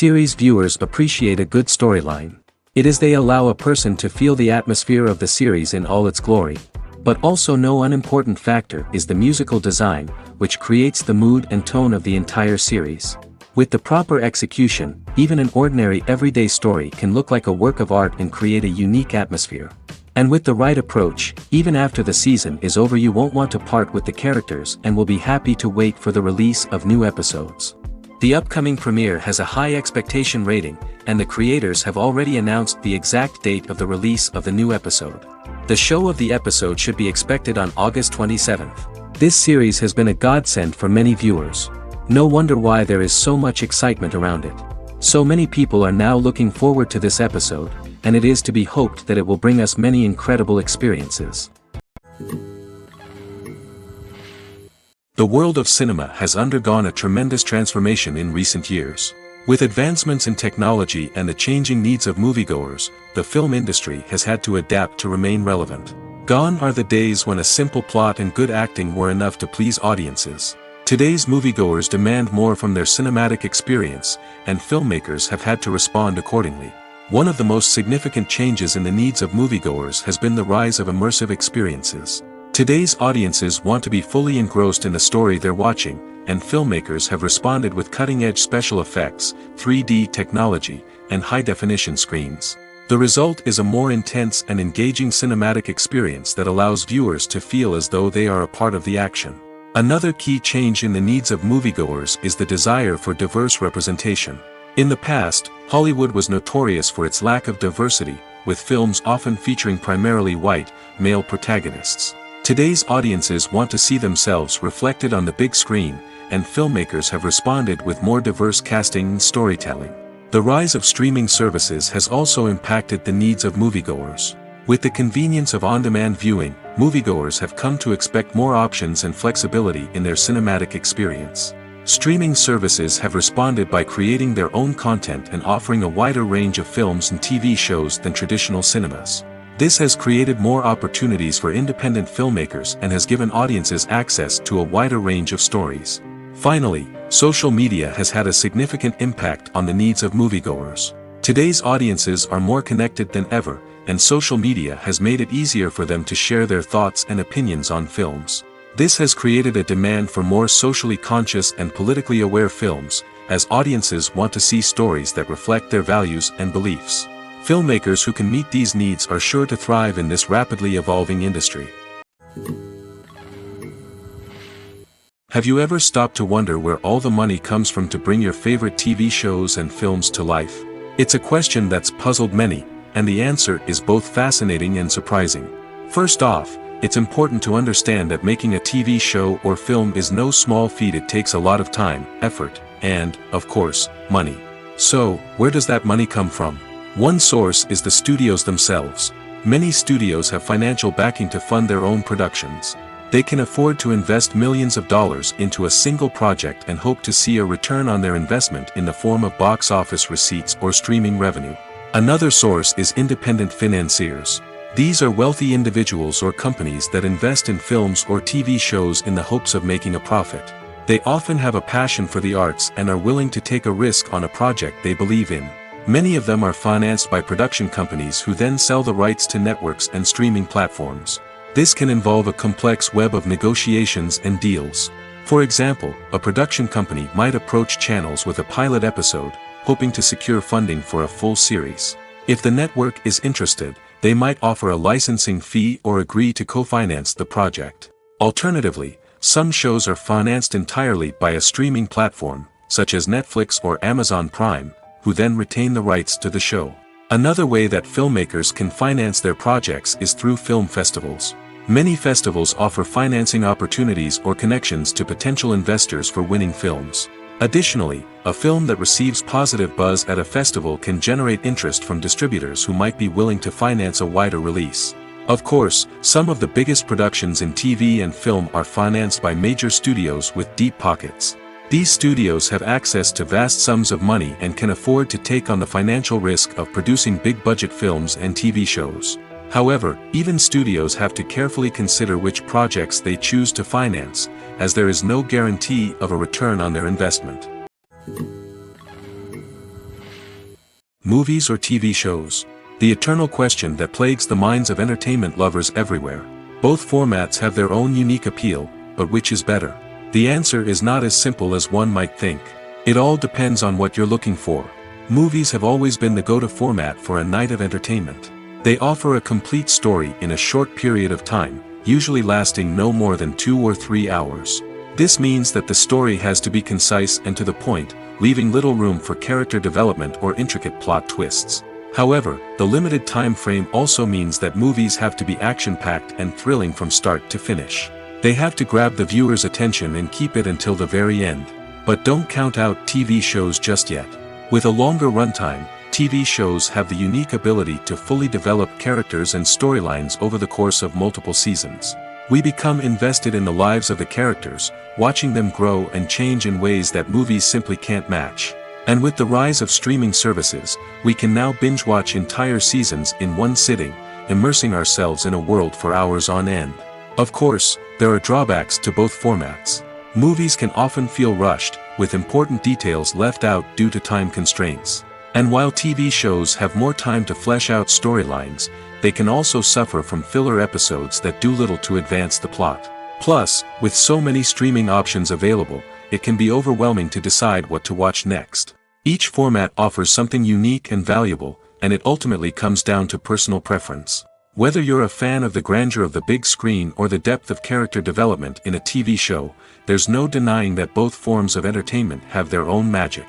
Series viewers appreciate a good storyline. It is they allow a person to feel the atmosphere of the series in all its glory. But also no unimportant factor is the musical design, which creates the mood and tone of the entire series. With the proper execution, even an ordinary everyday story can look like a work of art and create a unique atmosphere. And with the right approach, even after the season is over you won't want to part with the characters and will be happy to wait for the release of new episodes. The upcoming premiere has a high expectation rating, and the creators have already announced the exact date of the release of the new episode. The show of the episode should be expected on August 27th. This series has been a godsend for many viewers. No wonder why there is so much excitement around it. So many people are now looking forward to this episode, and it is to be hoped that it will bring us many incredible experiences. The world of cinema has undergone a tremendous transformation in recent years. With advancements in technology and the changing needs of moviegoers, the film industry has had to adapt to remain relevant. Gone are the days when a simple plot and good acting were enough to please audiences. Today's moviegoers demand more from their cinematic experience, and filmmakers have had to respond accordingly. One of the most significant changes in the needs of moviegoers has been the rise of immersive experiences. Today's audiences want to be fully engrossed in the story they're watching, and filmmakers have responded with cutting-edge special effects, 3D technology, and high-definition screens. The result is a more intense and engaging cinematic experience that allows viewers to feel as though they are a part of the action. Another key change in the needs of moviegoers is the desire for diverse representation. In the past, Hollywood was notorious for its lack of diversity, with films often featuring primarily white, male protagonists. Today's audiences want to see themselves reflected on the big screen, and filmmakers have responded with more diverse casting and storytelling. The rise of streaming services has also impacted the needs of moviegoers. With the convenience of on-demand viewing, moviegoers have come to expect more options and flexibility in their cinematic experience. Streaming services have responded by creating their own content and offering a wider range of films and TV shows than traditional cinemas. This has created more opportunities for independent filmmakers and has given audiences access to a wider range of stories. Finally, social media has had a significant impact on the needs of moviegoers. Today's audiences are more connected than ever, and social media has made it easier for them to share their thoughts and opinions on films. This has created a demand for more socially conscious and politically aware films, as audiences want to see stories that reflect their values and beliefs. Filmmakers who can meet these needs are sure to thrive in this rapidly evolving industry. Have you ever stopped to wonder where all the money comes from to bring your favorite TV shows and films to life? It's a question that's puzzled many, and the answer is both fascinating and surprising. First off, it's important to understand that making a TV show or film is no small feat. It takes a lot of time, effort, and, of course, money. So, where does that money come from? One source is the studios themselves. Many studios have financial backing to fund their own productions. They can afford to invest millions of dollars into a single project and hope to see a return on their investment in the form of box office receipts or streaming revenue. Another source is independent financiers. These are wealthy individuals or companies that invest in films or TV shows in the hopes of making a profit. They often have a passion for the arts and are willing to take a risk on a project they believe in. Many of them are financed by production companies who then sell the rights to networks and streaming platforms. This can involve a complex web of negotiations and deals. For example, a production company might approach channels with a pilot episode, hoping to secure funding for a full series. If the network is interested, they might offer a licensing fee or agree to co-finance the project. Alternatively, some shows are financed entirely by a streaming platform, such as Netflix or Amazon Prime, who then retain the rights to the show. Another way that filmmakers can finance their projects is through film festivals. Many festivals offer financing opportunities or connections to potential investors for winning films. Additionally, a film that receives positive buzz at a festival can generate interest from distributors who might be willing to finance a wider release. Of course, some of the biggest productions in TV and film are financed by major studios with deep pockets. These studios have access to vast sums of money and can afford to take on the financial risk of producing big-budget films and TV shows. However, even studios have to carefully consider which projects they choose to finance, as there is no guarantee of a return on their investment. Movies or TV shows? The eternal question that plagues the minds of entertainment lovers everywhere. Both formats have their own unique appeal, but which is better? The answer is not as simple as one might think. It all depends on what you're looking for. Movies have always been the go-to format for a night of entertainment. They offer a complete story in a short period of time, usually lasting no more than 2 or 3 hours. This means that the story has to be concise and to the point, leaving little room for character development or intricate plot twists. However, the limited time frame also means that movies have to be action-packed and thrilling from start to finish. They have to grab the viewer's attention and keep it until the very end. But don't count out TV shows just yet. With a longer runtime, TV shows have the unique ability to fully develop characters and storylines over the course of multiple seasons. We become invested in the lives of the characters, watching them grow and change in ways that movies simply can't match. And with the rise of streaming services, we can now binge-watch entire seasons in one sitting, immersing ourselves in a world for hours on end. Of course, there are drawbacks to both formats. Movies can often feel rushed, with important details left out due to time constraints. And while TV shows have more time to flesh out storylines, they can also suffer from filler episodes that do little to advance the plot. Plus, with so many streaming options available, it can be overwhelming to decide what to watch next. Each format offers something unique and valuable, and it ultimately comes down to personal preference. Whether you're a fan of the grandeur of the big screen or the depth of character development in a TV show, there's no denying that both forms of entertainment have their own magic.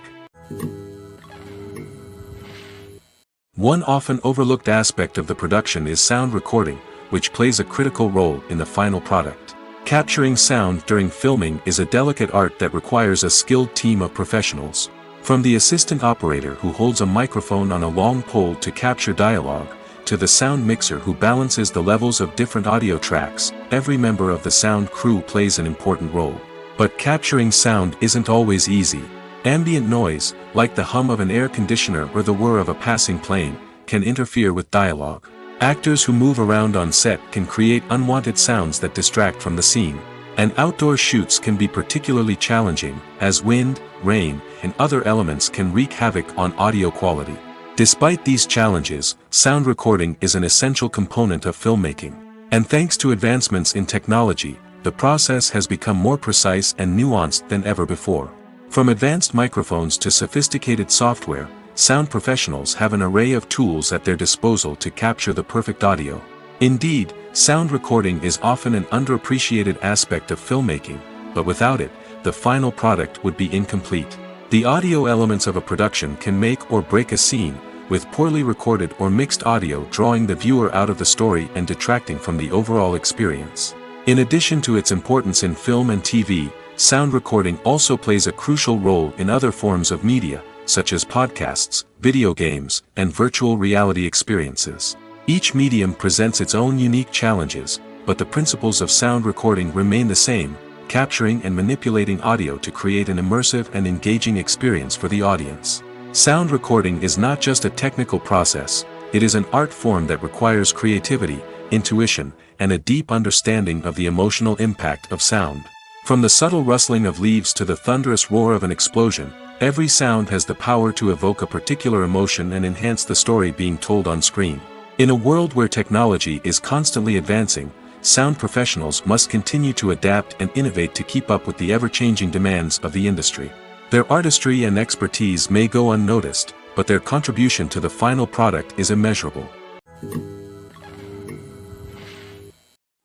One often overlooked aspect of the production is sound recording, which plays a critical role in the final product. Capturing sound during filming is a delicate art that requires a skilled team of professionals. From the assistant operator who holds a microphone on a long pole to capture dialogue, to the sound mixer who balances the levels of different audio tracks, every member of the sound crew plays an important role. But capturing sound isn't always easy. Ambient noise, like the hum of an air conditioner or the whir of a passing plane, can interfere with dialogue. Actors who move around on set can create unwanted sounds that distract from the scene. And outdoor shoots can be particularly challenging, as wind, rain, and other elements can wreak havoc on audio quality. Despite these challenges, sound recording is an essential component of filmmaking. And thanks to advancements in technology, the process has become more precise and nuanced than ever before. From advanced microphones to sophisticated software, sound professionals have an array of tools at their disposal to capture the perfect audio. Indeed, sound recording is often an underappreciated aspect of filmmaking, but without it, the final product would be incomplete. The audio elements of a production can make or break a scene, with poorly recorded or mixed audio drawing the viewer out of the story and detracting from the overall experience. In addition to its importance in film and TV, sound recording also plays a crucial role in other forms of media, such as podcasts, video games, and virtual reality experiences. Each medium presents its own unique challenges, but the principles of sound recording remain the same, capturing and manipulating audio to create an immersive and engaging experience for the audience. Sound recording is not just a technical process, it is an art form that requires creativity, intuition, and a deep understanding of the emotional impact of sound. From the subtle rustling of leaves to the thunderous roar of an explosion, every sound has the power to evoke a particular emotion and enhance the story being told on screen. In a world where technology is constantly advancing, sound professionals must continue to adapt and innovate to keep up with the ever-changing demands of the industry. Their artistry and expertise may go unnoticed, but their contribution to the final product is immeasurable.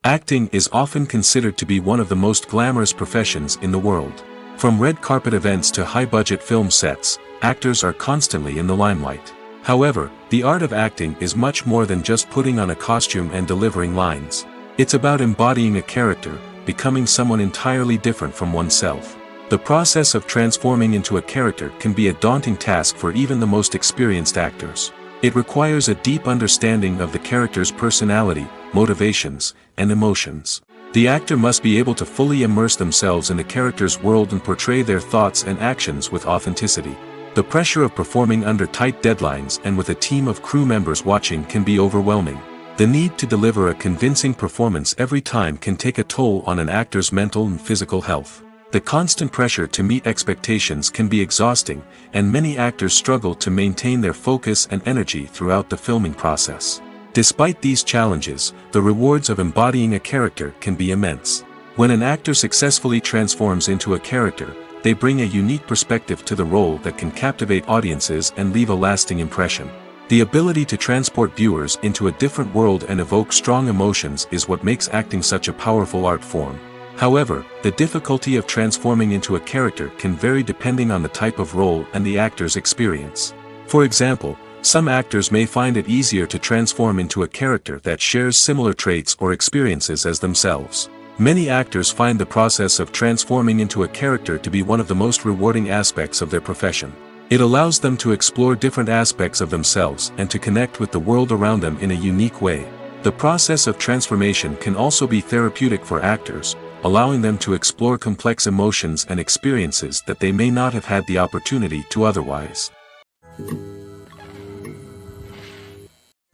Acting is often considered to be one of the most glamorous professions in the world. From red carpet events to high-budget film sets, actors are constantly in the limelight. However, the art of acting is much more than just putting on a costume and delivering lines. It's about embodying a character, becoming someone entirely different from oneself. The process of transforming into a character can be a daunting task for even the most experienced actors. It requires a deep understanding of the character's personality, motivations, and emotions. The actor must be able to fully immerse themselves in the character's world and portray their thoughts and actions with authenticity. The pressure of performing under tight deadlines and with a team of crew members watching can be overwhelming. The need to deliver a convincing performance every time can take a toll on an actor's mental and physical health. The constant pressure to meet expectations can be exhausting, and many actors struggle to maintain their focus and energy throughout the filming process. Despite these challenges, the rewards of embodying a character can be immense. When an actor successfully transforms into a character, they bring a unique perspective to the role that can captivate audiences and leave a lasting impression. The ability to transport viewers into a different world and evoke strong emotions is what makes acting such a powerful art form. However, the difficulty of transforming into a character can vary depending on the type of role and the actor's experience. For example, some actors may find it easier to transform into a character that shares similar traits or experiences as themselves. Many actors find the process of transforming into a character to be one of the most rewarding aspects of their profession. It allows them to explore different aspects of themselves and to connect with the world around them in a unique way. The process of transformation can also be therapeutic for actors, allowing them to explore complex emotions and experiences that they may not have had the opportunity to otherwise.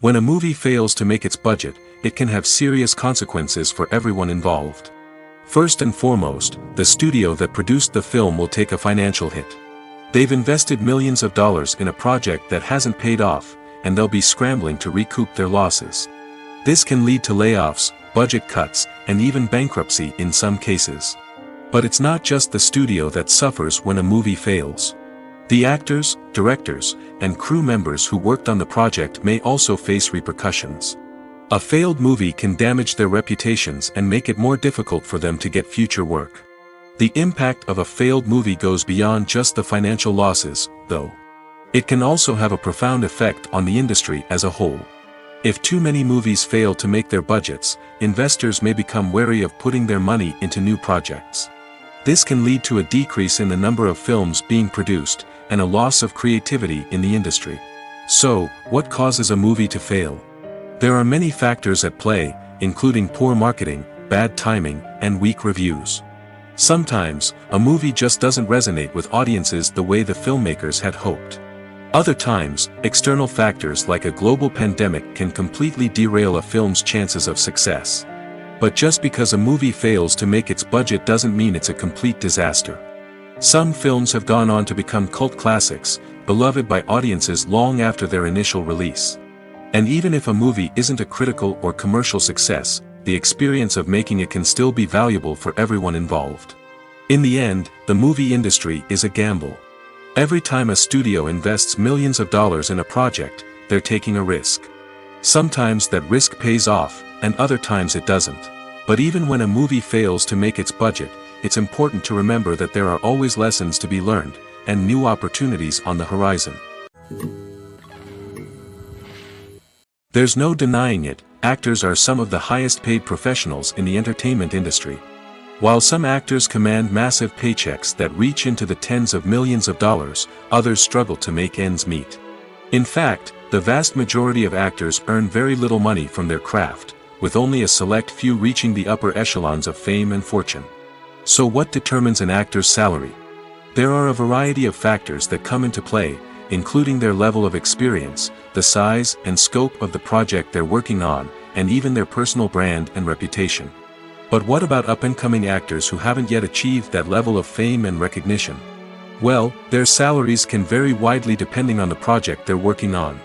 When a movie fails to make its budget, it can have serious consequences for everyone involved. First and foremost, the studio that produced the film will take a financial hit. They've invested millions of dollars in a project that hasn't paid off, and they'll be scrambling to recoup their losses. This can lead to layoffs, budget cuts, and even bankruptcy in some cases. But it's not just the studio that suffers when a movie fails. The actors, directors, and crew members who worked on the project may also face repercussions. A failed movie can damage their reputations and make it more difficult for them to get future work. The impact of a failed movie goes beyond just the financial losses, though. It can also have a profound effect on the industry as a whole. If too many movies fail to make their budgets, investors may become wary of putting their money into new projects. This can lead to a decrease in the number of films being produced, and a loss of creativity in the industry. So, what causes a movie to fail? There are many factors at play, including poor marketing, bad timing, and weak reviews. Sometimes, a movie just doesn't resonate with audiences the way the filmmakers had hoped. Other times, external factors like a global pandemic can completely derail a film's chances of success. But just because a movie fails to make its budget doesn't mean it's a complete disaster. Some films have gone on to become cult classics, beloved by audiences long after their initial release. And even if a movie isn't a critical or commercial success, the experience of making it can still be valuable for everyone involved. In the end, the movie industry is a gamble. Every time a studio invests millions of dollars in a project, they're taking a risk. Sometimes that risk pays off, and other times it doesn't. But even when a movie fails to make its budget, it's important to remember that there are always lessons to be learned, and new opportunities on the horizon. There's no denying it, actors are some of the highest paid professionals in the entertainment industry. While some actors command massive paychecks that reach into the tens of millions of dollars, others struggle to make ends meet. In fact, the vast majority of actors earn very little money from their craft, with only a select few reaching the upper echelons of fame and fortune. So what determines an actor's salary? There are a variety of factors that come into play, including their level of experience, the size and scope of the project they're working on, and even their personal brand and reputation. But what about up-and-coming actors who haven't yet achieved that level of fame and recognition? Well, their salaries can vary widely depending on the project they're working on.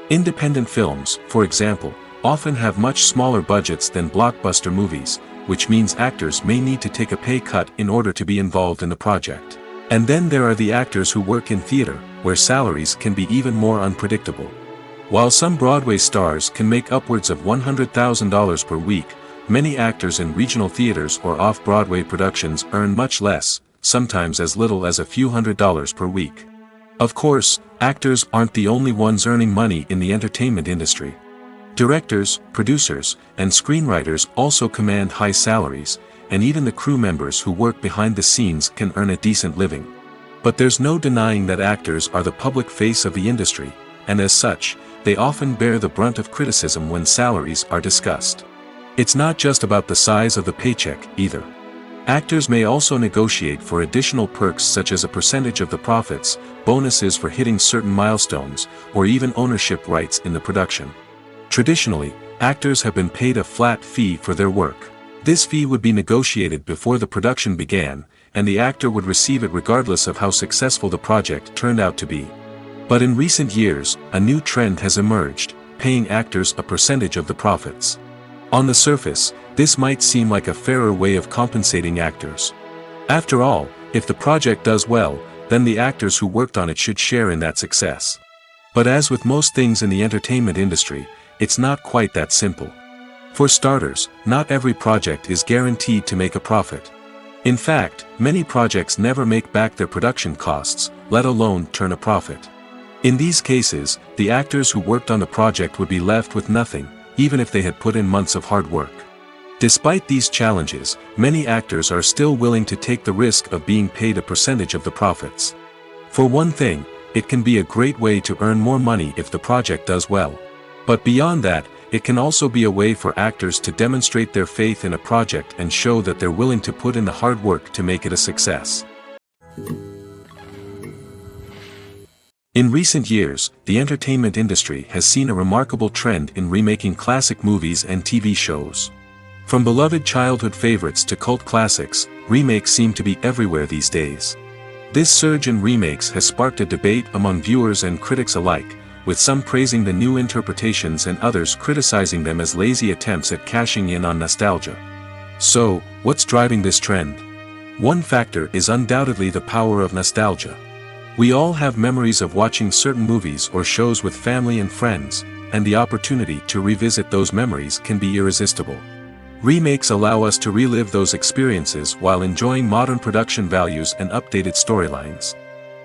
Independent films, for example, often have much smaller budgets than blockbuster movies, which means actors may need to take a pay cut in order to be involved in the project. And then there are the actors who work in theater, where salaries can be even more unpredictable. While some Broadway stars can make upwards of $100,000 per week, many actors in regional theaters or off-Broadway productions earn much less, sometimes as little as a few $100s per week. Of course, actors aren't the only ones earning money in the entertainment industry. Directors, producers, and screenwriters also command high salaries, and even the crew members who work behind the scenes can earn a decent living. But there's no denying that actors are the public face of the industry, and as such, they often bear the brunt of criticism when salaries are discussed. It's not just about the size of the paycheck, either. Actors may also negotiate for additional perks such as a percentage of the profits, bonuses for hitting certain milestones, or even ownership rights in the production. Traditionally, actors have been paid a flat fee for their work. This fee would be negotiated before the production began, and the actor would receive it regardless of how successful the project turned out to be. But in recent years, a new trend has emerged, paying actors a percentage of the profits. On the surface, this might seem like a fairer way of compensating actors. After all, if the project does well, then the actors who worked on it should share in that success. But as with most things in the entertainment industry, it's not quite that simple. For starters, not every project is guaranteed to make a profit. In fact, many projects never make back their production costs, let alone turn a profit. In these cases, the actors who worked on the project would be left with nothing, even if they had put in months of hard work. Despite these challenges, many actors are still willing to take the risk of being paid a percentage of the profits. For one thing, it can be a great way to earn more money if the project does well. But beyond that, it can also be a way for actors to demonstrate their faith in a project and show that they're willing to put in the hard work to make it a success. In recent years, the entertainment industry has seen a remarkable trend in remaking classic movies and TV shows. From beloved childhood favorites to cult classics, remakes seem to be everywhere these days. This surge in remakes has sparked a debate among viewers and critics alike, with some praising the new interpretations and others criticizing them as lazy attempts at cashing in on nostalgia. So, what's driving this trend? One factor is undoubtedly the power of nostalgia. We all have memories of watching certain movies or shows with family and friends, and the opportunity to revisit those memories can be irresistible. Remakes allow us to relive those experiences while enjoying modern production values and updated storylines.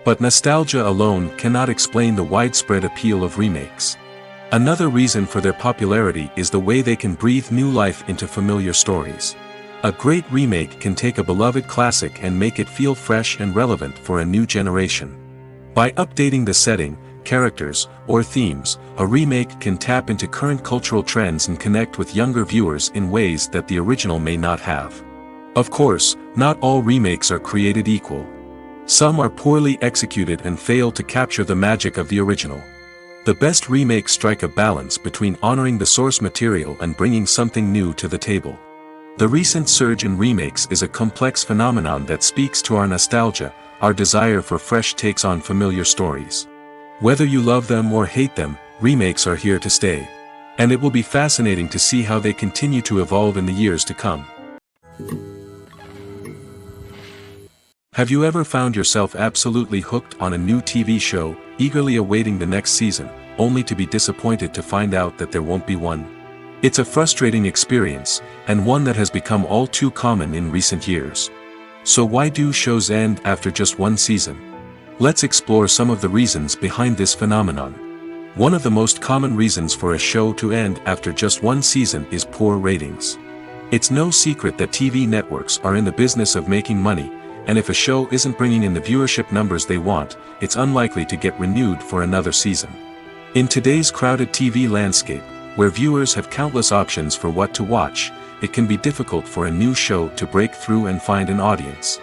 But nostalgia alone cannot explain the widespread appeal of remakes. Another reason for their popularity is the way they can breathe new life into familiar stories. A great remake can take a beloved classic and make it feel fresh and relevant for a new generation. By updating the setting, characters, or themes, a remake can tap into current cultural trends and connect with younger viewers in ways that the original may not have. Of course, not all remakes are created equal. Some are poorly executed and fail to capture the magic of the original. The best remakes strike a balance between honoring the source material and bringing something new to the table. The recent surge in remakes is a complex phenomenon that speaks to our nostalgia, our desire for fresh takes on familiar stories. Whether you love them or hate them, remakes are here to stay. And it will be fascinating to see how they continue to evolve in the years to come. Have you ever found yourself absolutely hooked on a new TV show, eagerly awaiting the next season, only to be disappointed to find out that there won't be one? It's a frustrating experience, and one that has become all too common in recent years. So why do shows end after just one season? Let's explore some of the reasons behind this phenomenon. One of the most common reasons for a show to end after just one season is poor ratings. It's no secret that TV networks are in the business of making money, and if a show isn't bringing in the viewership numbers they want, it's unlikely to get renewed for another season. In today's crowded TV landscape, where viewers have countless options for what to watch, it can be difficult for a new show to break through and find an audience.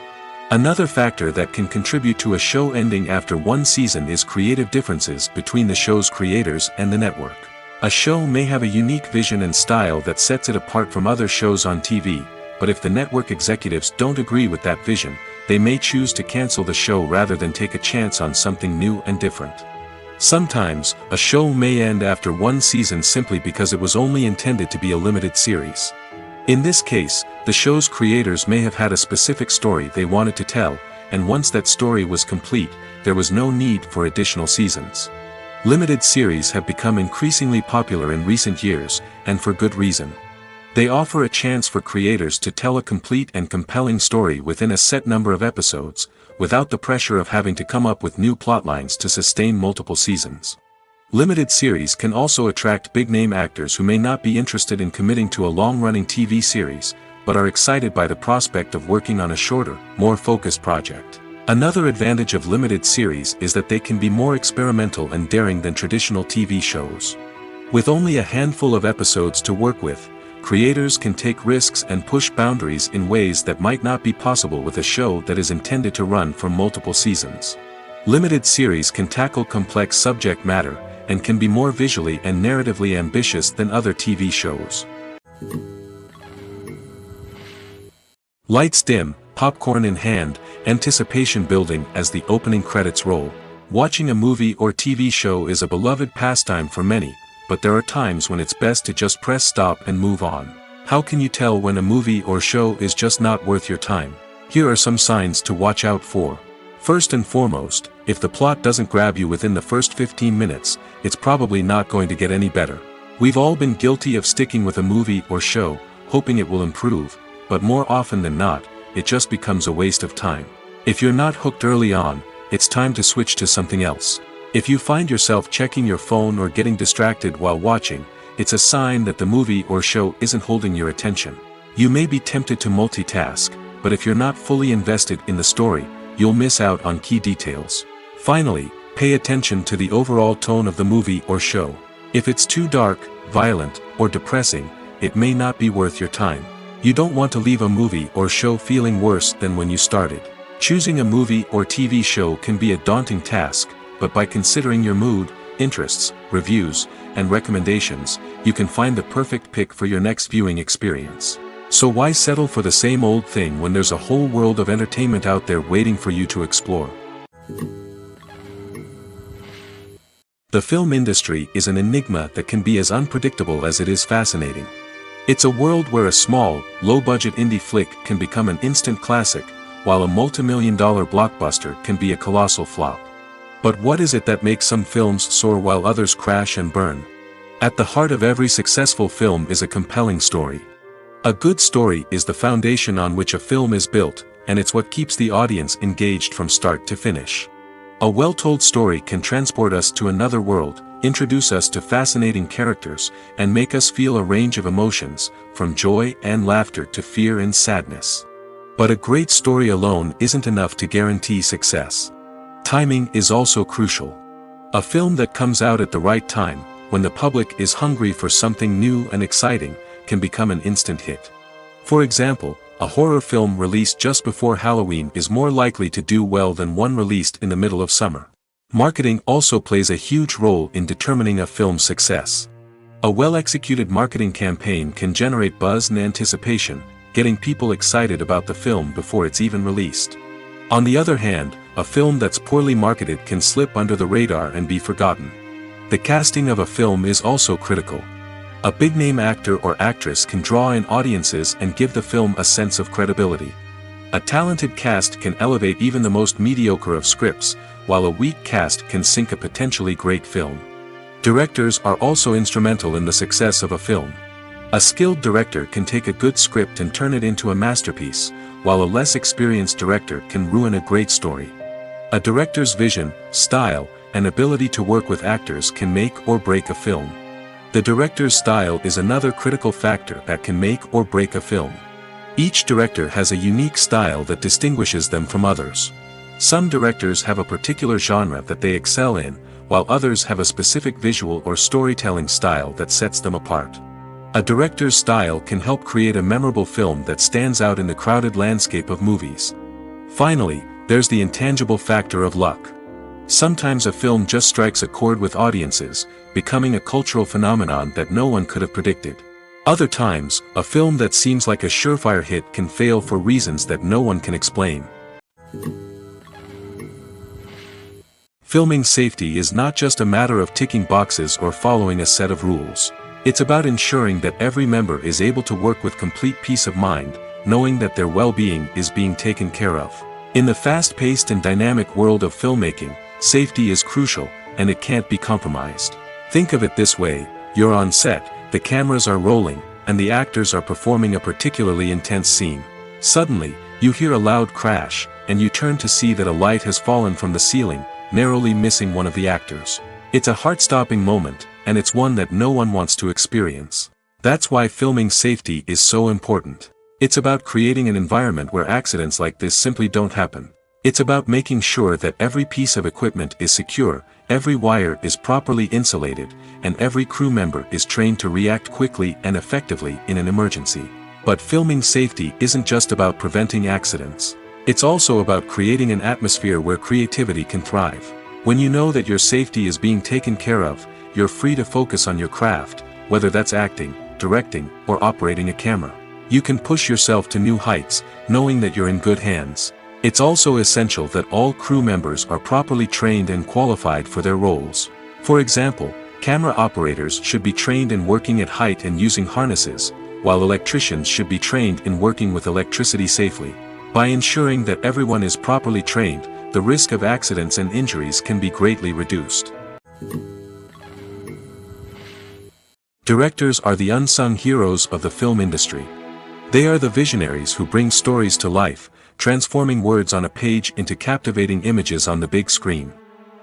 Another factor that can contribute to a show ending after one season is creative differences between the show's creators and the network. A show may have a unique vision and style that sets it apart from other shows on TV, but if the network executives don't agree with that vision, they may choose to cancel the show rather than take a chance on something new and different. Sometimes, a show may end after one season simply because it was only intended to be a limited series. In this case, the show's creators may have had a specific story they wanted to tell, and once that story was complete, there was no need for additional seasons. Limited series have become increasingly popular in recent years, and for good reason. They offer a chance for creators to tell a complete and compelling story within a set number of episodes, without the pressure of having to come up with new plotlines to sustain multiple seasons. Limited series can also attract big-name actors who may not be interested in committing to a long-running TV series, but are excited by the prospect of working on a shorter, more focused project. Another advantage of limited series is that they can be more experimental and daring than traditional TV shows. With only a handful of episodes to work with, creators can take risks and push boundaries in ways that might not be possible with a show that is intended to run for multiple seasons. Limited series can tackle complex subject matter, and can be more visually and narratively ambitious than other TV shows. Lights dim, popcorn in hand, anticipation building as the opening credits roll. Watching a movie or TV show is a beloved pastime for many, but there are times when it's best to just press stop and move on. How can you tell when a movie or show is just not worth your time? Here are some signs to watch out for. First and foremost, if the plot doesn't grab you within the first 15 minutes, it's probably not going to get any better. We've all been guilty of sticking with a movie or show, hoping it will improve, but more often than not, it just becomes a waste of time. If you're not hooked early on, it's time to switch to something else. If you find yourself checking your phone or getting distracted while watching, it's a sign that the movie or show isn't holding your attention. You may be tempted to multitask, but if you're not fully invested in the story, you'll miss out on key details. Finally, pay attention to the overall tone of the movie or show. If it's too dark, violent, or depressing, it may not be worth your time. You don't want to leave a movie or show feeling worse than when you started. Choosing a movie or TV show can be a daunting task, but by considering your mood, interests, reviews, and recommendations, you can find the perfect pick for your next viewing experience. So why settle for the same old thing when there's a whole world of entertainment out there waiting for you to explore? The film industry is an enigma that can be as unpredictable as it is fascinating. It's a world where a small, low-budget indie flick can become an instant classic, while a multi-million-dollar blockbuster can be a colossal flop. But what is it that makes some films soar while others crash and burn? At the heart of every successful film is a compelling story. A good story is the foundation on which a film is built, and it's what keeps the audience engaged from start to finish. A well-told story can transport us to another world, introduce us to fascinating characters, and make us feel a range of emotions, from joy and laughter to fear and sadness. But a great story alone isn't enough to guarantee success. Timing is also crucial. A film that comes out at the right time, when the public is hungry for something new and exciting, can become an instant hit. For example, a horror film released just before Halloween is more likely to do well than one released in the middle of summer. Marketing also plays a huge role in determining a film's success. A well-executed marketing campaign can generate buzz and anticipation, getting people excited about the film before it's even released. On the other hand, a film that's poorly marketed can slip under the radar and be forgotten. The casting of a film is also critical. A big-name actor or actress can draw in audiences and give the film a sense of credibility. A talented cast can elevate even the most mediocre of scripts, while a weak cast can sink a potentially great film. Directors are also instrumental in the success of a film. A skilled director can take a good script and turn it into a masterpiece, while a less experienced director can ruin a great story. A director's vision, style, and ability to work with actors can make or break a film. The director's style is another critical factor that can make or break a film. Each director has a unique style that distinguishes them from others. Some directors have a particular genre that they excel in, while others have a specific visual or storytelling style that sets them apart. A director's style can help create a memorable film that stands out in the crowded landscape of movies. Finally, there's the intangible factor of luck. Sometimes a film just strikes a chord with audiences, becoming a cultural phenomenon that no one could have predicted. Other times, a film that seems like a surefire hit can fail for reasons that no one can explain. Filming safety is not just a matter of ticking boxes or following a set of rules. It's about ensuring that every member is able to work with complete peace of mind, knowing that their well-being is being taken care of. In the fast-paced and dynamic world of filmmaking, safety is crucial, and it can't be compromised. Think of it this way: you're on set, the cameras are rolling, and the actors are performing a particularly intense scene. Suddenly, you hear a loud crash, and you turn to see that a light has fallen from the ceiling, narrowly missing one of the actors. It's a heart-stopping moment, and it's one that no one wants to experience. That's why filming safety is so important. It's about creating an environment where accidents like this simply don't happen. It's about making sure that every piece of equipment is secure, every wire is properly insulated, and every crew member is trained to react quickly and effectively in an emergency. But filming safety isn't just about preventing accidents. It's also about creating an atmosphere where creativity can thrive. When you know that your safety is being taken care of, you're free to focus on your craft, whether that's acting, directing, or operating a camera. You can push yourself to new heights, knowing that you're in good hands. It's also essential that all crew members are properly trained and qualified for their roles. For example, camera operators should be trained in working at height and using harnesses, while electricians should be trained in working with electricity safely. By ensuring that everyone is properly trained, the risk of accidents and injuries can be greatly reduced. Directors are the unsung heroes of the film industry. They are the visionaries who bring stories to life, transforming words on a page into captivating images on the big screen.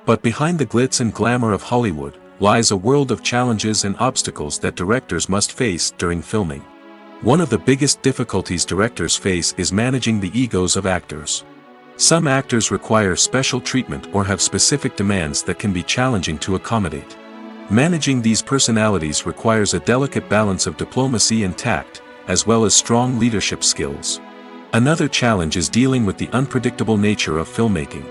But behind the glitz and glamour of Hollywood lies a world of challenges and obstacles that directors must face during filming. One of the biggest difficulties directors face is managing the egos of actors. Some actors require special treatment or have specific demands that can be challenging to accommodate. Managing these personalities requires a delicate balance of diplomacy and tact, as well as strong leadership skills. Another challenge is dealing with the unpredictable nature of filmmaking.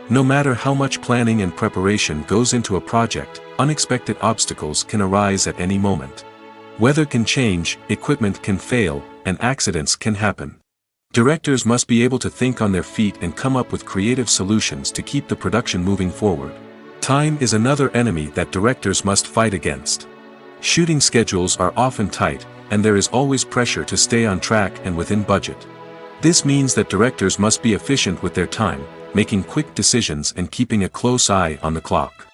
No matter how much planning and preparation goes into a project, unexpected obstacles can arise at any moment. Weather can change, equipment can fail, and accidents can happen. Directors must be able to think on their feet and come up with creative solutions to keep the production moving forward. Time is another enemy that directors must fight against. Shooting schedules are often tight, and there is always pressure to stay on track and within budget. This means that directors must be efficient with their time, making quick decisions and keeping a close eye on the clock.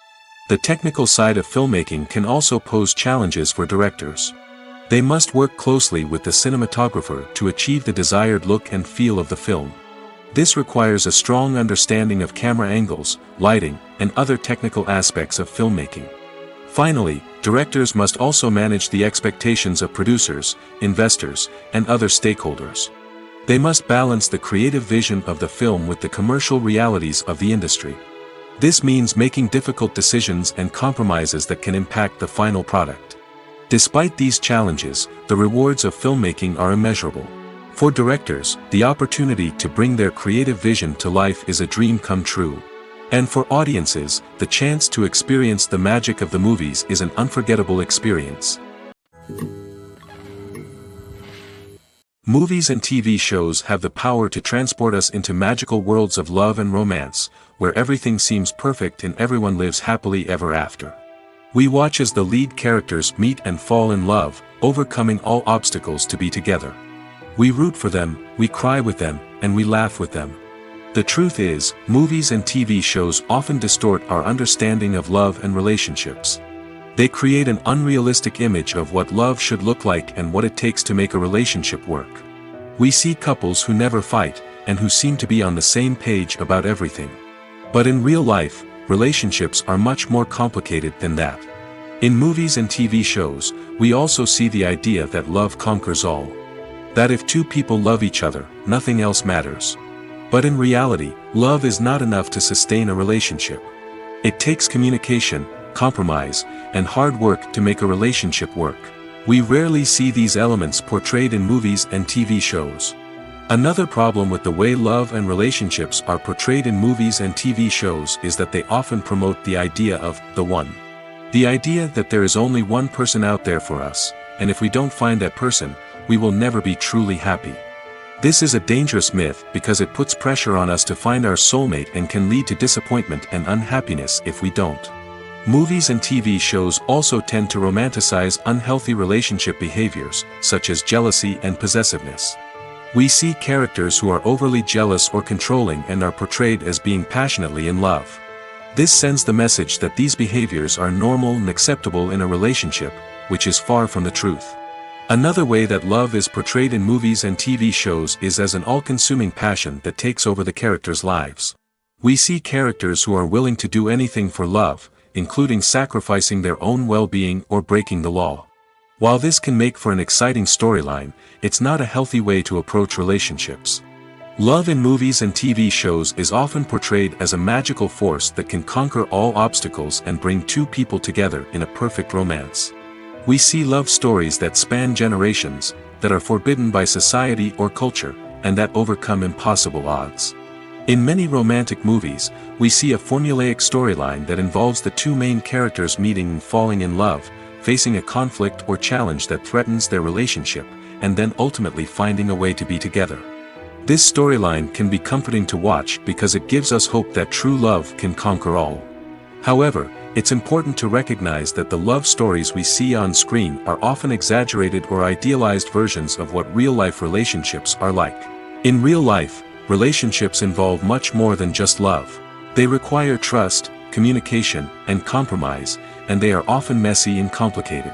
The technical side of filmmaking can also pose challenges for directors. They must work closely with the cinematographer to achieve the desired look and feel of the film. This requires a strong understanding of camera angles, lighting, and other technical aspects of filmmaking. Finally, directors must also manage the expectations of producers, investors, and other stakeholders. They must balance the creative vision of the film with the commercial realities of the industry. This means making difficult decisions and compromises that can impact the final product. Despite these challenges, the rewards of filmmaking are immeasurable. For directors, the opportunity to bring their creative vision to life is a dream come true. And for audiences, the chance to experience the magic of the movies is an unforgettable experience. Movies and TV shows have the power to transport us into magical worlds of love and romance, where everything seems perfect and everyone lives happily ever after. We watch as the lead characters meet and fall in love, overcoming all obstacles to be together. We root for them, we cry with them, and we laugh with them. The truth is, movies and TV shows often distort our understanding of love and relationships. They create an unrealistic image of what love should look like and what it takes to make a relationship work. We see couples who never fight, and who seem to be on the same page about everything. But in real life, relationships are much more complicated than that. In movies and TV shows, we also see the idea that love conquers all. That if two people love each other, nothing else matters. But in reality, love is not enough to sustain a relationship. It takes communication, compromise, and hard work to make a relationship work. We rarely see these elements portrayed in movies and TV shows. Another problem with the way love and relationships are portrayed in movies and TV shows is that they often promote the idea of the one. The idea that there is only one person out there for us, and if we don't find that person, we will never be truly happy. This is a dangerous myth because it puts pressure on us to find our soulmate and can lead to disappointment and unhappiness if we don't. Movies and TV shows also tend to romanticize unhealthy relationship behaviors, such as jealousy and possessiveness. We see characters who are overly jealous or controlling and are portrayed as being passionately in love. This sends the message that these behaviors are normal and acceptable in a relationship, which is far from the truth. Another way that love is portrayed in movies and TV shows is as an all-consuming passion that takes over the characters' lives. We see characters who are willing to do anything for love, including sacrificing their own well-being or breaking the law. While this can make for an exciting storyline, it's not a healthy way to approach relationships. Love in movies and TV shows is often portrayed as a magical force that can conquer all obstacles and bring two people together in a perfect romance. We see love stories that span generations, that are forbidden by society or culture, and that overcome impossible odds. In many romantic movies, we see a formulaic storyline that involves the two main characters meeting and falling in love, facing a conflict or challenge that threatens their relationship, and then ultimately finding a way to be together. This storyline can be comforting to watch because it gives us hope that true love can conquer all. However, it's important to recognize that the love stories we see on screen are often exaggerated or idealized versions of what real-life relationships are like. In real life, relationships involve much more than just love. They require trust, communication, and compromise, and they are often messy and complicated.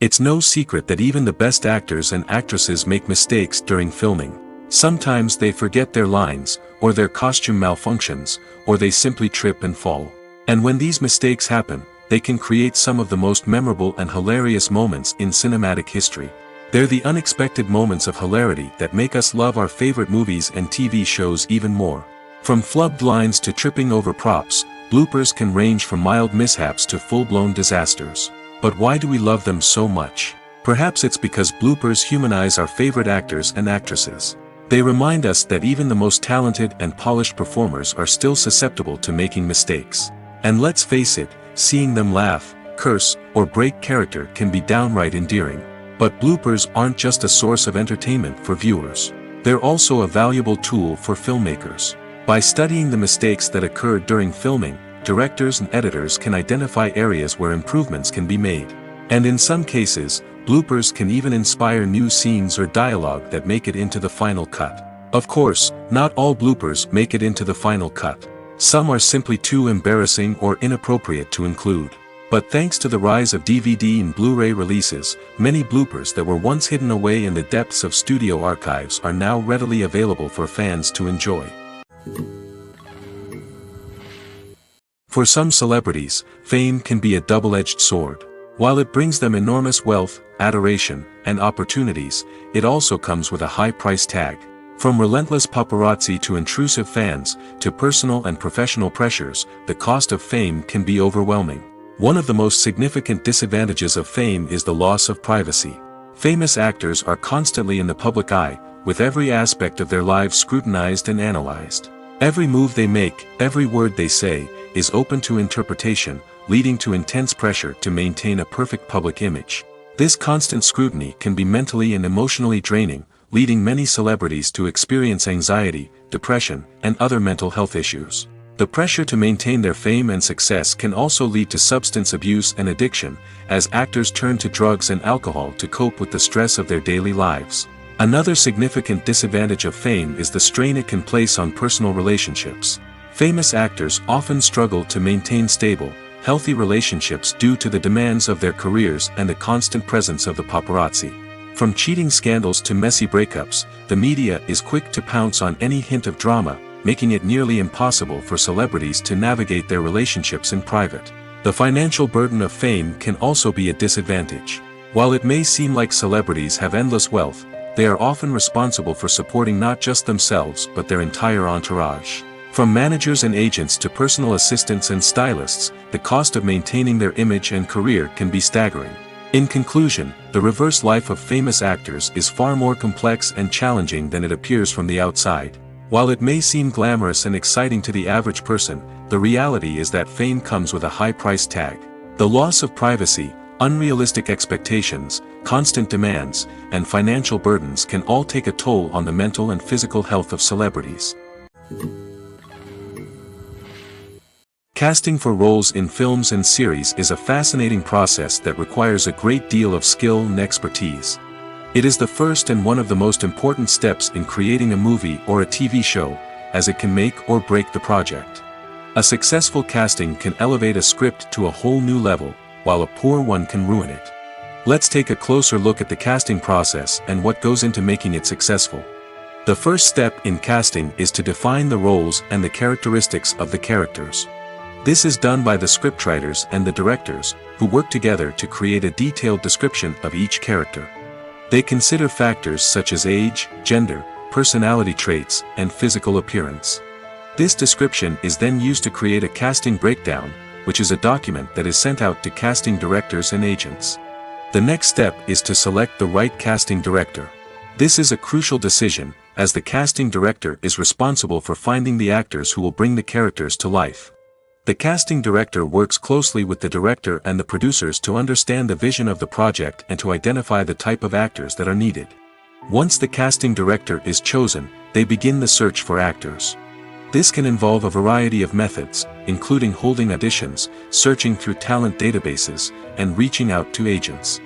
It's no secret that even the best actors and actresses make mistakes during filming. Sometimes they forget their lines, or their costume malfunctions, or they simply trip and fall. And when these mistakes happen, they can create some of the most memorable and hilarious moments in cinematic history. They're the unexpected moments of hilarity that make us love our favorite movies and TV shows even more. From flubbed lines to tripping over props, bloopers can range from mild mishaps to full-blown disasters. But why do we love them so much? Perhaps it's because bloopers humanize our favorite actors and actresses. They remind us that even the most talented and polished performers are still susceptible to making mistakes. And let's face it, seeing them laugh, curse, or break character can be downright endearing. But bloopers aren't just a source of entertainment for viewers. They're also a valuable tool for filmmakers. By studying the mistakes that occurred during filming, directors and editors can identify areas where improvements can be made. And in some cases, bloopers can even inspire new scenes or dialogue that make it into the final cut. Of course, not all bloopers make it into the final cut. Some are simply too embarrassing or inappropriate to include. But thanks to the rise of DVD and Blu-ray releases, many bloopers that were once hidden away in the depths of studio archives are now readily available for fans to enjoy. For some celebrities, fame can be a double-edged sword. While it brings them enormous wealth, adoration, and opportunities, it also comes with a high price tag. From relentless paparazzi to intrusive fans, to personal and professional pressures, the cost of fame can be overwhelming. One of the most significant disadvantages of fame is the loss of privacy. Famous actors are constantly in the public eye, with every aspect of their lives scrutinized and analyzed. Every move they make, every word they say, is open to interpretation, leading to intense pressure to maintain a perfect public image. This constant scrutiny can be mentally and emotionally draining, leading many celebrities to experience anxiety, depression, and other mental health issues. The pressure to maintain their fame and success can also lead to substance abuse and addiction, as actors turn to drugs and alcohol to cope with the stress of their daily lives. Another significant disadvantage of fame is the strain it can place on personal relationships. Famous actors often struggle to maintain stable, healthy relationships due to the demands of their careers and the constant presence of the paparazzi. From cheating scandals to messy breakups, the media is quick to pounce on any hint of drama, making it nearly impossible for celebrities to navigate their relationships in private. The financial burden of fame can also be a disadvantage. While it may seem like celebrities have endless wealth, they are often responsible for supporting not just themselves but their entire entourage. From managers and agents to personal assistants and stylists, the cost of maintaining their image and career can be staggering. In conclusion, the reverse life of famous actors is far more complex and challenging than it appears from the outside. While it may seem glamorous and exciting to the average person, the reality is that fame comes with a high price tag. The loss of privacy, unrealistic expectations, constant demands, and financial burdens can all take a toll on the mental and physical health of celebrities. Casting for roles in films and series is a fascinating process that requires a great deal of skill and expertise. It is the first and one of the most important steps in creating a movie or a TV show, as it can make or break the project. A successful casting can elevate a script to a whole new level, while a poor one can ruin it. Let's take a closer look at the casting process and what goes into making it successful. The first step in casting is to define the roles and the characteristics of the characters. This is done by the scriptwriters and the directors, who work together to create a detailed description of each character. They consider factors such as age, gender, personality traits, and physical appearance. This description is then used to create a casting breakdown, which is a document that is sent out to casting directors and agents. The next step is to select the right casting director. This is a crucial decision, as the casting director is responsible for finding the actors who will bring the characters to life. The casting director works closely with the director and the producers to understand the vision of the project and to identify the type of actors that are needed. Once the casting director is chosen, they begin the search for actors. This can involve a variety of methods, including holding auditions, searching through talent databases, and reaching out to agents.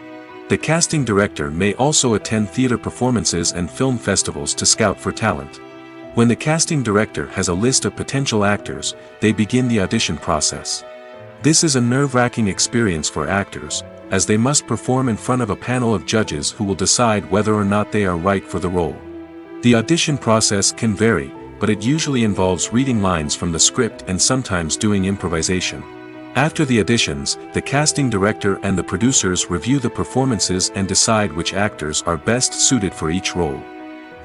The casting director may also attend theater performances and film festivals to scout for talent. When the casting director has a list of potential actors, they begin the audition process. This is a nerve-wracking experience for actors, as they must perform in front of a panel of judges who will decide whether or not they are right for the role. The audition process can vary, but it usually involves reading lines from the script and sometimes doing improvisation. After the auditions, the casting director and the producers review the performances and decide which actors are best suited for each role.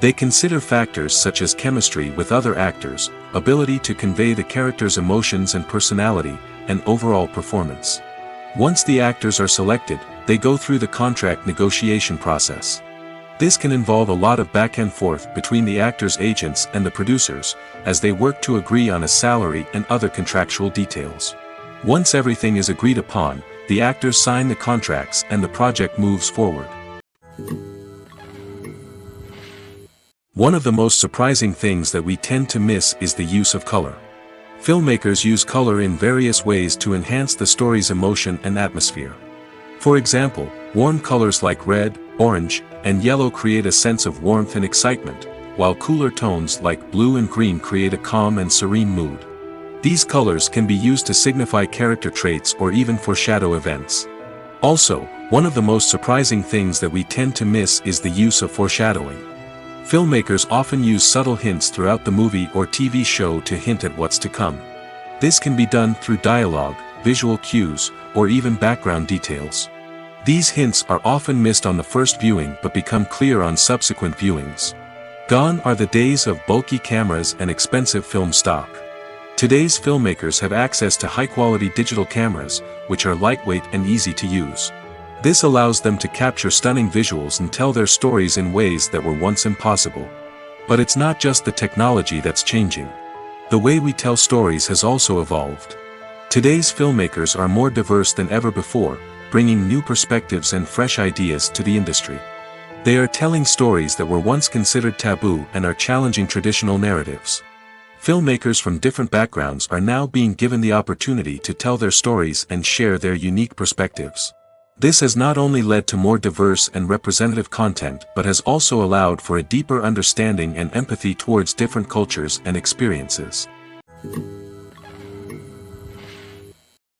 They consider factors such as chemistry with other actors, ability to convey the character's emotions and personality, and overall performance. Once the actors are selected, they go through the contract negotiation process. This can involve a lot of back and forth between the actors' agents and the producers, as they work to agree on a salary and other contractual details. Once everything is agreed upon, the actors sign the contracts and the project moves forward. One of the most surprising things that we tend to miss is the use of color. Filmmakers use color in various ways to enhance the story's emotion and atmosphere. For example, warm colors like red, orange, and yellow create a sense of warmth and excitement, while cooler tones like blue and green create a calm and serene mood. These colors can be used to signify character traits or even foreshadow events. Also, one of the most surprising things that we tend to miss is the use of foreshadowing. Filmmakers often use subtle hints throughout the movie or TV show to hint at what's to come. This can be done through dialogue, visual cues, or even background details. These hints are often missed on the first viewing but become clear on subsequent viewings. Gone are the days of bulky cameras and expensive film stock. Today's filmmakers have access to high-quality digital cameras, which are lightweight and easy to use. This allows them to capture stunning visuals and tell their stories in ways that were once impossible. But it's not just the technology that's changing. The way we tell stories has also evolved. Today's filmmakers are more diverse than ever before, bringing new perspectives and fresh ideas to the industry. They are telling stories that were once considered taboo and are challenging traditional narratives. Filmmakers from different backgrounds are now being given the opportunity to tell their stories and share their unique perspectives. This has not only led to more diverse and representative content but has also allowed for a deeper understanding and empathy towards different cultures and experiences.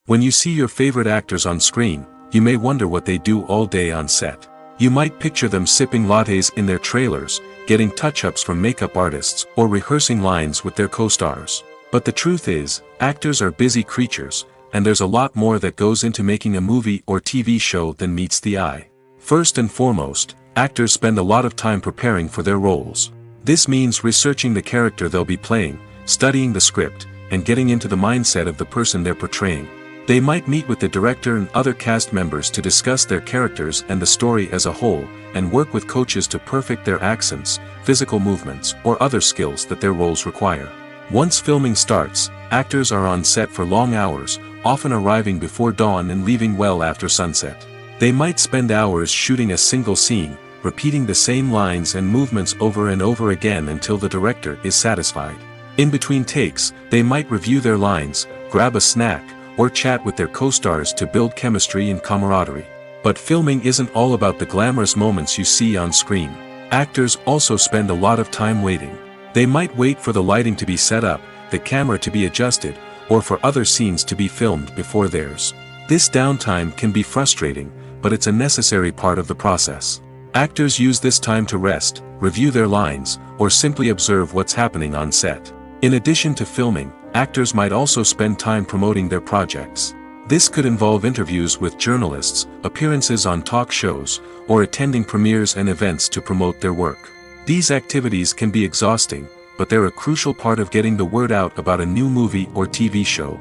When you see your favorite actors on screen, you may wonder what they do all day on set. You might picture them sipping lattes in their trailers, getting touch-ups from makeup artists, or rehearsing lines with their co-stars. But the truth is, actors are busy creatures, and there's a lot more that goes into making a movie or TV show than meets the eye. First and foremost, actors spend a lot of time preparing for their roles. This means researching the character they'll be playing, studying the script, and getting into the mindset of the person they're portraying. They might meet with the director and other cast members to discuss their characters and the story as a whole, and work with coaches to perfect their accents, physical movements, or other skills that their roles require. Once filming starts, actors are on set for long hours, often arriving before dawn and leaving well after sunset. They might spend hours shooting a single scene, repeating the same lines and movements over and over again until the director is satisfied. In between takes, they might review their lines, grab a snack, or chat with their co-stars to build chemistry and camaraderie. But filming isn't all about the glamorous moments you see on screen. Actors also spend a lot of time waiting. They might wait for the lighting to be set up, the camera to be adjusted, or for other scenes to be filmed before theirs. This downtime can be frustrating, but it's a necessary part of the process. Actors use this time to rest, review their lines, or simply observe what's happening on set. In addition to filming, actors might also spend time promoting their projects. This could involve interviews with journalists, appearances on talk shows, or attending premieres and events to promote their work. These activities can be exhausting, but they're a crucial part of getting the word out about a new movie or TV show.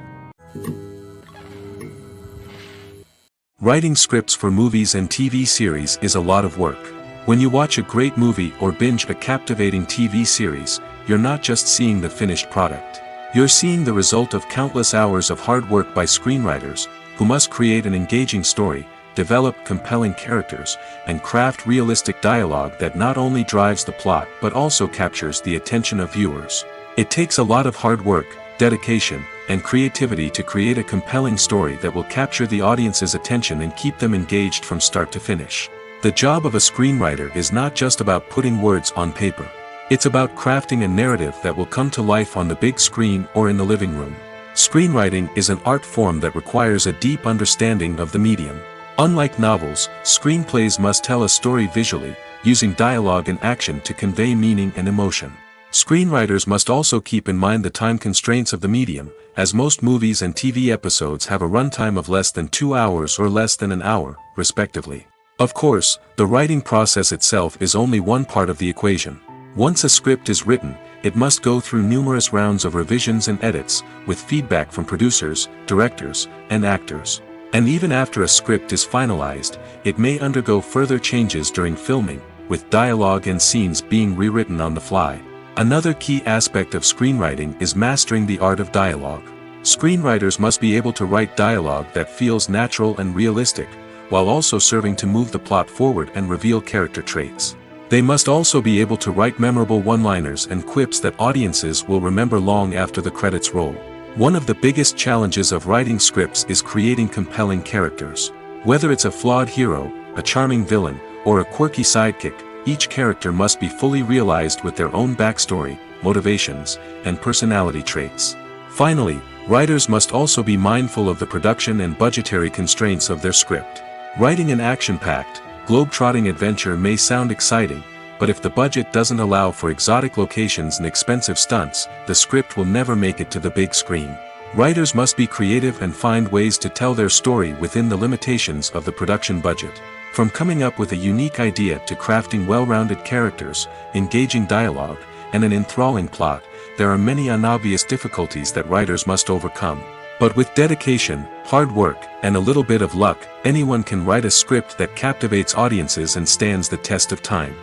Writing scripts for movies and TV series is a lot of work. When you watch a great movie or binge a captivating TV series, you're not just seeing the finished product. You're seeing the result of countless hours of hard work by screenwriters, who must create an engaging story, develop compelling characters, and craft realistic dialogue that not only drives the plot but also captures the attention of viewers. It takes a lot of hard work, dedication, and creativity to create a compelling story that will capture the audience's attention and keep them engaged from start to finish. The job of a screenwriter is not just about putting words on paper. It's about crafting a narrative that will come to life on the big screen or in the living room. Screenwriting is an art form that requires a deep understanding of the medium. Unlike novels, screenplays must tell a story visually, using dialogue and action to convey meaning and emotion. Screenwriters must also keep in mind the time constraints of the medium, as most movies and TV episodes have a runtime of less than 2 hours or less than an hour, respectively. Of course, the writing process itself is only one part of the equation. Once a script is written, it must go through numerous rounds of revisions and edits, with feedback from producers, directors, and actors. And even after a script is finalized, it may undergo further changes during filming, with dialogue and scenes being rewritten on the fly. Another key aspect of screenwriting is mastering the art of dialogue. Screenwriters must be able to write dialogue that feels natural and realistic, while also serving to move the plot forward and reveal character traits. They must also be able to write memorable one-liners and quips that audiences will remember long after the credits roll. One of the biggest challenges of writing scripts is creating compelling characters. Whether it's a flawed hero, a charming villain, or a quirky sidekick, each character must be fully realized with their own backstory, motivations, and personality traits. Finally, writers must also be mindful of the production and budgetary constraints of their script. Writing an action-packed, globe-trotting adventure may sound exciting, but if the budget doesn't allow for exotic locations and expensive stunts, the script will never make it to the big screen. Writers must be creative and find ways to tell their story within the limitations of the production budget. From coming up with a unique idea to crafting well-rounded characters, engaging dialogue, and an enthralling plot, there are many unobvious difficulties that writers must overcome. But with dedication, hard work, and a little bit of luck, anyone can write a script that captivates audiences and stands the test of time.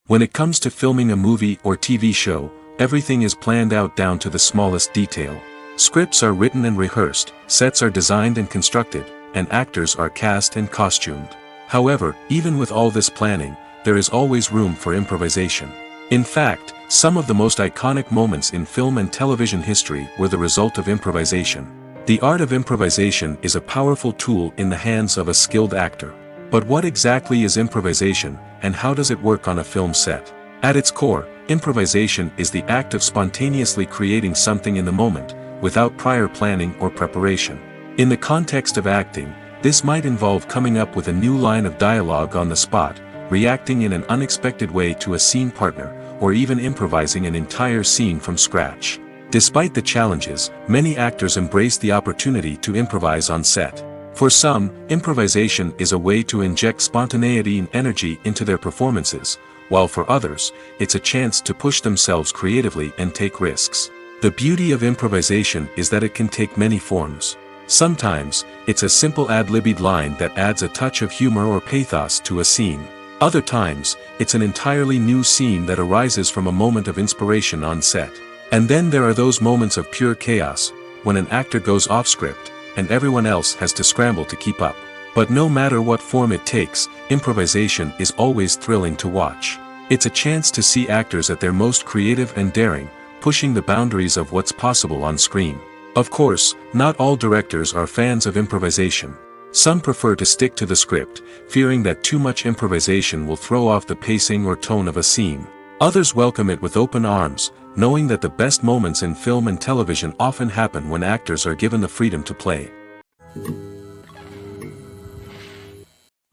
When it comes to filming a movie or TV show, everything is planned out down to the smallest detail. Scripts are written and rehearsed, sets are designed and constructed, and actors are cast and costumed. However, even with all this planning, there is always room for improvisation. In fact, some of the most iconic moments in film and television history were the result of improvisation. The art of improvisation is a powerful tool in the hands of a skilled actor. But what exactly is improvisation, and how does it work on a film set? At its core, improvisation is the act of spontaneously creating something in the moment, without prior planning or preparation. In the context of acting, this might involve coming up with a new line of dialogue on the spot, reacting in an unexpected way to a scene partner, or even improvising an entire scene from scratch. Despite the challenges, many actors embrace the opportunity to improvise on set. For some, improvisation is a way to inject spontaneity and energy into their performances, while for others, it's a chance to push themselves creatively and take risks. The beauty of improvisation is that it can take many forms. Sometimes, it's a simple ad-libbed line that adds a touch of humor or pathos to a scene. Other times, it's an entirely new scene that arises from a moment of inspiration on set. And then there are those moments of pure chaos, when an actor goes off script, and everyone else has to scramble to keep up. But no matter what form it takes, improvisation is always thrilling to watch. It's a chance to see actors at their most creative and daring, pushing the boundaries of what's possible on screen. Of course, not all directors are fans of improvisation. Some prefer to stick to the script, fearing that too much improvisation will throw off the pacing or tone of a scene. Others welcome it with open arms, knowing that the best moments in film and television often happen when actors are given the freedom to play.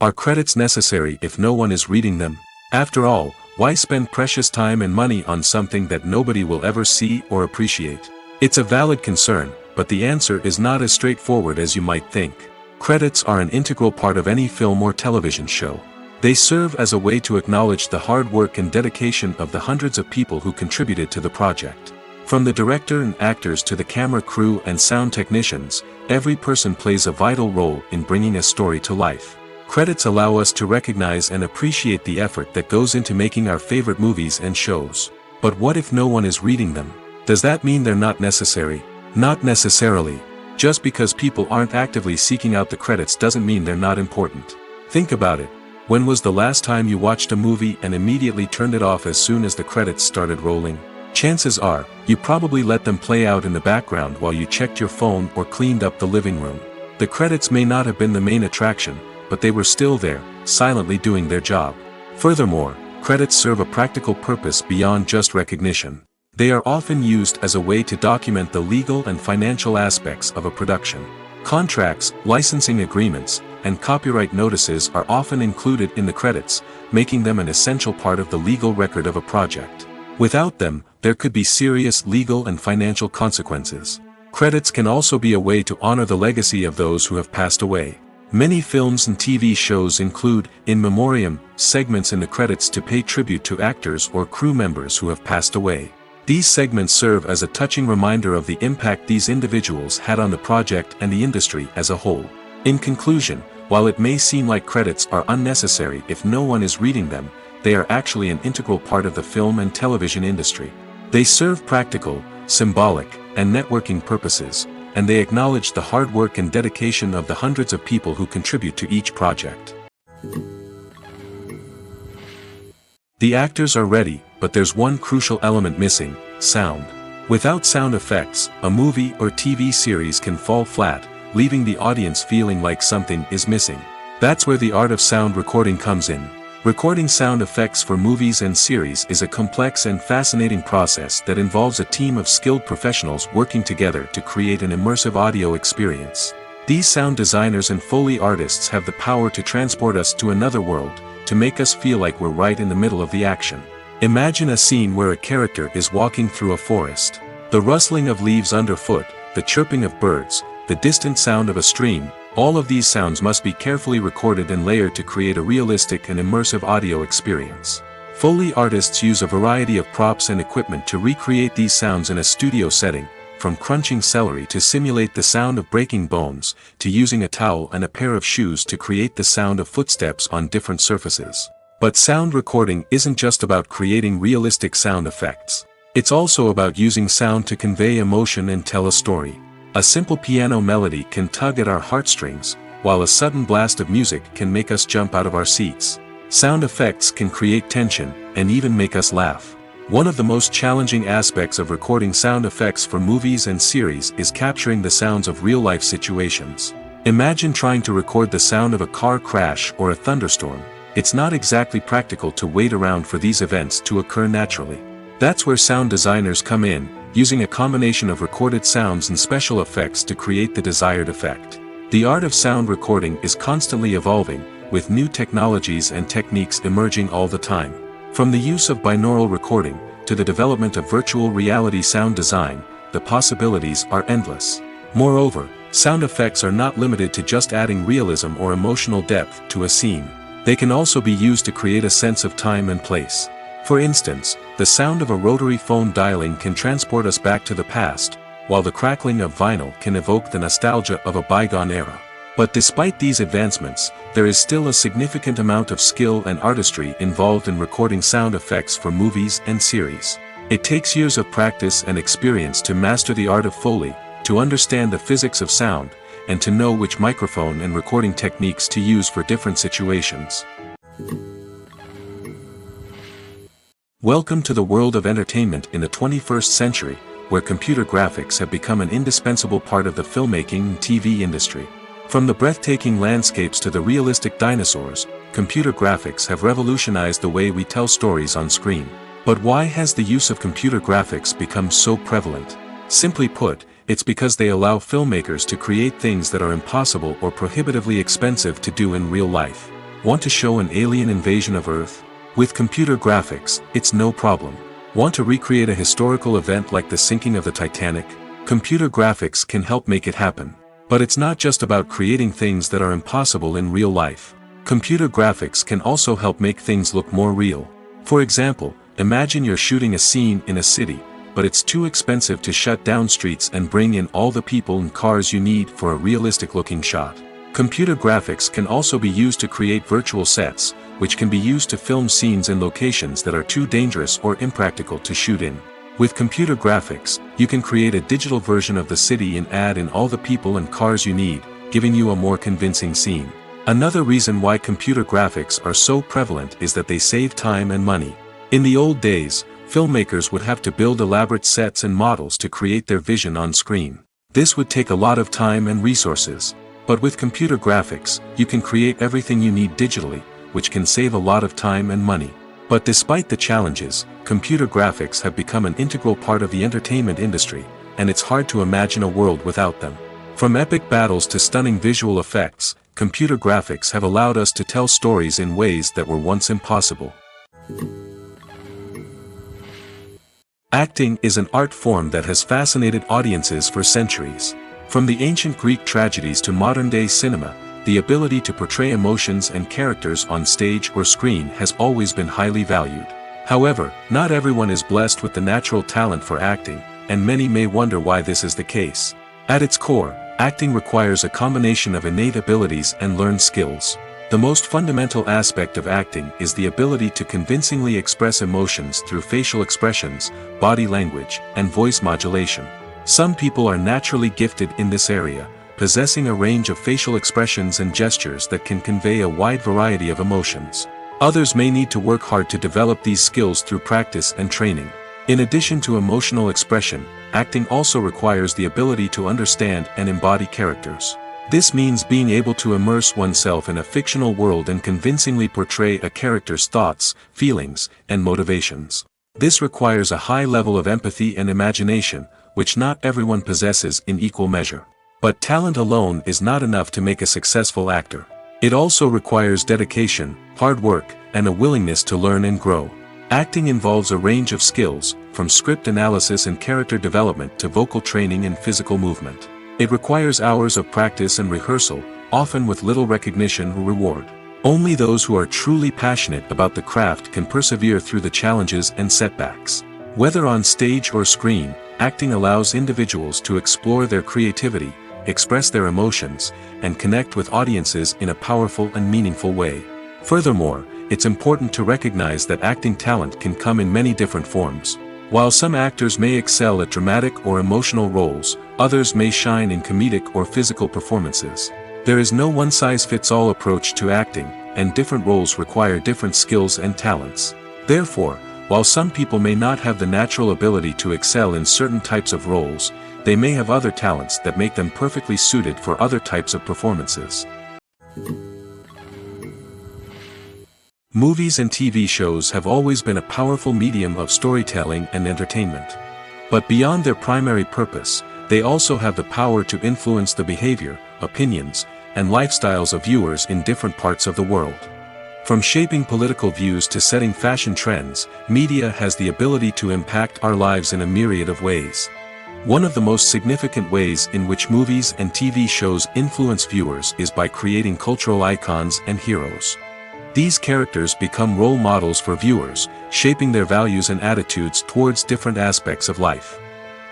Are credits necessary if no one is reading them? After all, why spend precious time and money on something that nobody will ever see or appreciate? It's a valid concern, but the answer is not as straightforward as you might think. Credits are an integral part of any film or television show. They serve as a way to acknowledge the hard work and dedication of the hundreds of people who contributed to the project. From the director and actors to the camera crew and sound technicians, every person plays a vital role in bringing a story to life. Credits allow us to recognize and appreciate the effort that goes into making our favorite movies and shows. But what if no one is reading them? Does that mean they're not necessary? Not necessarily. Just because people aren't actively seeking out the credits doesn't mean they're not important. Think about it. When was the last time you watched a movie and immediately turned it off as soon as the credits started rolling? Chances are, you probably let them play out in the background while you checked your phone or cleaned up the living room. The credits may not have been the main attraction, but they were still there, silently doing their job. Furthermore, credits serve a practical purpose beyond just recognition. They are often used as a way to document the legal and financial aspects of a production. Contracts, licensing agreements, and copyright notices are often included in the credits, making them an essential part of the legal record of a project. Without them, there could be serious legal and financial consequences. Credits can also be a way to honor the legacy of those who have passed away. Many films and TV shows include, in memoriam, segments in the credits to pay tribute to actors or crew members who have passed away. These segments serve as a touching reminder of the impact these individuals had on the project and the industry as a whole. In conclusion, while it may seem like credits are unnecessary if no one is reading them, they are actually an integral part of the film and television industry. They serve practical, symbolic, and networking purposes, and they acknowledge the hard work and dedication of the hundreds of people who contribute to each project. The actors are ready, but there's one crucial element missing: sound. Without sound effects, a movie or TV series can fall flat, leaving the audience feeling like something is missing. That's where the art of sound recording comes in. Recording sound effects for movies and series is a complex and fascinating process that involves a team of skilled professionals working together to create an immersive audio experience. These sound designers and Foley artists have the power to transport us to another world, to make us feel like we're right in the middle of the action. Imagine a scene where a character is walking through a forest. The rustling of leaves underfoot, the chirping of birds, the distant sound of a stream, all of these sounds must be carefully recorded and layered to create a realistic and immersive audio experience. Foley artists use a variety of props and equipment to recreate these sounds in a studio setting, from crunching celery to simulate the sound of breaking bones, to using a towel and a pair of shoes to create the sound of footsteps on different surfaces. But sound recording isn't just about creating realistic sound effects. It's also about using sound to convey emotion and tell a story. A simple piano melody can tug at our heartstrings, while a sudden blast of music can make us jump out of our seats. Sound effects can create tension, and even make us laugh. One of the most challenging aspects of recording sound effects for movies and series is capturing the sounds of real-life situations. Imagine trying to record the sound of a car crash or a thunderstorm. It's not exactly practical to wait around for these events to occur naturally. That's where sound designers come in, using a combination of recorded sounds and special effects to create the desired effect. The art of sound recording is constantly evolving, with new technologies and techniques emerging all the time. From the use of binaural recording, to the development of virtual reality sound design, the possibilities are endless. Moreover, sound effects are not limited to just adding realism or emotional depth to a scene. They can also be used to create a sense of time and place. For instance, the sound of a rotary phone dialing can transport us back to the past, while the crackling of vinyl can evoke the nostalgia of a bygone era. But despite these advancements, there is still a significant amount of skill and artistry involved in recording sound effects for movies and series. It takes years of practice and experience to master the art of Foley, to understand the physics of sound, and to know which microphone and recording techniques to use for different situations. Welcome to the world of entertainment in the 21st century, where computer graphics have become an indispensable part of the filmmaking and TV industry. From the breathtaking landscapes to the realistic dinosaurs, computer graphics have revolutionized the way we tell stories on screen. But why has the use of computer graphics become so prevalent? Simply put, it's because they allow filmmakers to create things that are impossible or prohibitively expensive to do in real life. Want to show an alien invasion of Earth? With computer graphics, it's no problem. Want to recreate a historical event like the sinking of the Titanic? Computer graphics can help make it happen. But it's not just about creating things that are impossible in real life. Computer graphics can also help make things look more real. For example, imagine you're shooting a scene in a city, but it's too expensive to shut down streets and bring in all the people and cars you need for a realistic-looking shot. Computer graphics can also be used to create virtual sets, which can be used to film scenes in locations that are too dangerous or impractical to shoot in. With computer graphics, you can create a digital version of the city and add in all the people and cars you need, giving you a more convincing scene. Another reason why computer graphics are so prevalent is that they save time and money. In the old days, filmmakers would have to build elaborate sets and models to create their vision on screen. This would take a lot of time and resources. But with computer graphics, you can create everything you need digitally, which can save a lot of time and money. But despite the challenges, computer graphics have become an integral part of the entertainment industry, and it's hard to imagine a world without them. From epic battles to stunning visual effects, computer graphics have allowed us to tell stories in ways that were once impossible. Acting is an art form that has fascinated audiences for centuries. From the ancient Greek tragedies to modern-day cinema, the ability to portray emotions and characters on stage or screen has always been highly valued. However, not everyone is blessed with the natural talent for acting, and many may wonder why this is the case. At its core, acting requires a combination of innate abilities and learned skills. The most fundamental aspect of acting is the ability to convincingly express emotions through facial expressions, body language, and voice modulation. Some people are naturally gifted in this area, possessing a range of facial expressions and gestures that can convey a wide variety of emotions. Others may need to work hard to develop these skills through practice and training. In addition to emotional expression, acting also requires the ability to understand and embody characters. This means being able to immerse oneself in a fictional world and convincingly portray a character's thoughts, feelings, and motivations. This requires a high level of empathy and imagination, which not everyone possesses in equal measure. But talent alone is not enough to make a successful actor. It also requires dedication, hard work, and a willingness to learn and grow. Acting involves a range of skills, from script analysis and character development to vocal training and physical movement. It requires hours of practice and rehearsal, often with little recognition or reward. Only those who are truly passionate about the craft can persevere through the challenges and setbacks. Whether on stage or screen, acting allows individuals to explore their creativity, express their emotions, and connect with audiences in a powerful and meaningful way. Furthermore, it's important to recognize that acting talent can come in many different forms. While some actors may excel at dramatic or emotional roles, others may shine in comedic or physical performances. There is no one-size-fits-all approach to acting, and different roles require different skills and talents. Therefore, while some people may not have the natural ability to excel in certain types of roles, they may have other talents that make them perfectly suited for other types of performances. Movies and TV shows have always been a powerful medium of storytelling and entertainment. But beyond their primary purpose, they also have the power to influence the behavior, opinions, and lifestyles of viewers in different parts of the world. From shaping political views to setting fashion trends, media has the ability to impact our lives in a myriad of ways. One of the most significant ways in which movies and TV shows influence viewers is by creating cultural icons and heroes. These characters become role models for viewers, shaping their values and attitudes towards different aspects of life.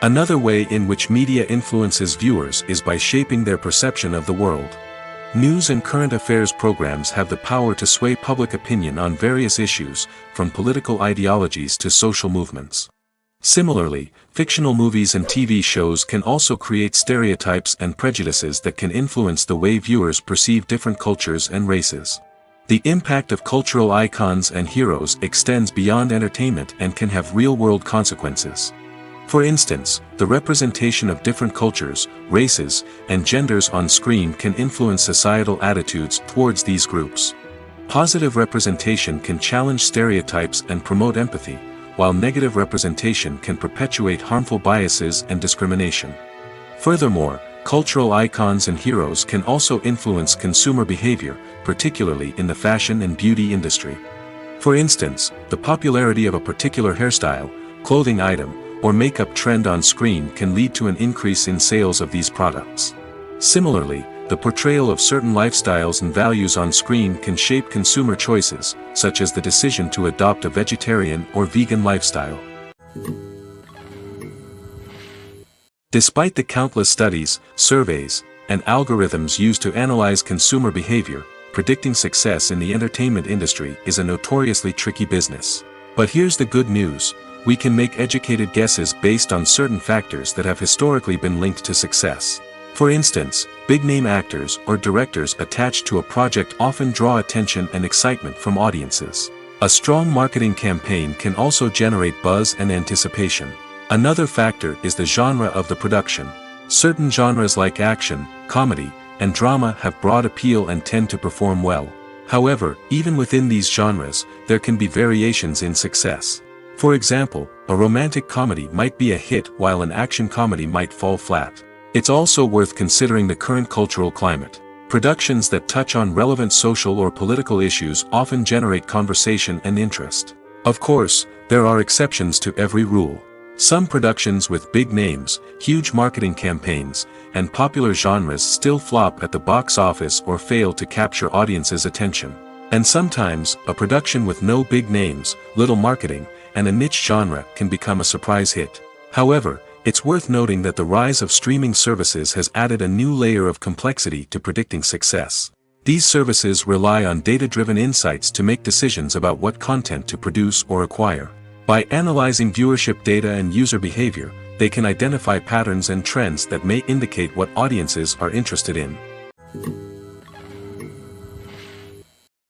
Another way in which media influences viewers is by shaping their perception of the world. News and current affairs programs have the power to sway public opinion on various issues, from political ideologies to social movements. Similarly, fictional movies and TV shows can also create stereotypes and prejudices that can influence the way viewers perceive different cultures and races. The impact of cultural icons and heroes extends beyond entertainment and can have real-world consequences. For instance, the representation of different cultures, races, and genders on screen can influence societal attitudes towards these groups. Positive representation can challenge stereotypes and promote empathy, while negative representation can perpetuate harmful biases and discrimination. Furthermore, cultural icons and heroes can also influence consumer behavior, particularly in the fashion and beauty industry. For instance, the popularity of a particular hairstyle, clothing item, or makeup trend on screen can lead to an increase in sales of these products. Similarly, the portrayal of certain lifestyles and values on screen can shape consumer choices, such as the decision to adopt a vegetarian or vegan lifestyle. Despite the countless studies, surveys, and algorithms used to analyze consumer behavior, predicting success in the entertainment industry is a notoriously tricky business. But here's the good news: we can make educated guesses based on certain factors that have historically been linked to success. For instance, big-name actors or directors attached to a project often draw attention and excitement from audiences. A strong marketing campaign can also generate buzz and anticipation. Another factor is the genre of the production. Certain genres like action, comedy, and drama have broad appeal and tend to perform well. However, even within these genres, there can be variations in success. For example, a romantic comedy might be a hit while an action comedy might fall flat. It's also worth considering the current cultural climate. Productions that touch on relevant social or political issues often generate conversation and interest. Of course, there are exceptions to every rule. Some productions with big names, huge marketing campaigns, and popular genres still flop at the box office or fail to capture audiences' attention. And sometimes, a production with no big names, little marketing, and a niche genre can become a surprise hit. However, it's worth noting that the rise of streaming services has added a new layer of complexity to predicting success. These services rely on data-driven insights to make decisions about what content to produce or acquire. By analyzing viewership data and user behavior, they can identify patterns and trends that may indicate what audiences are interested in.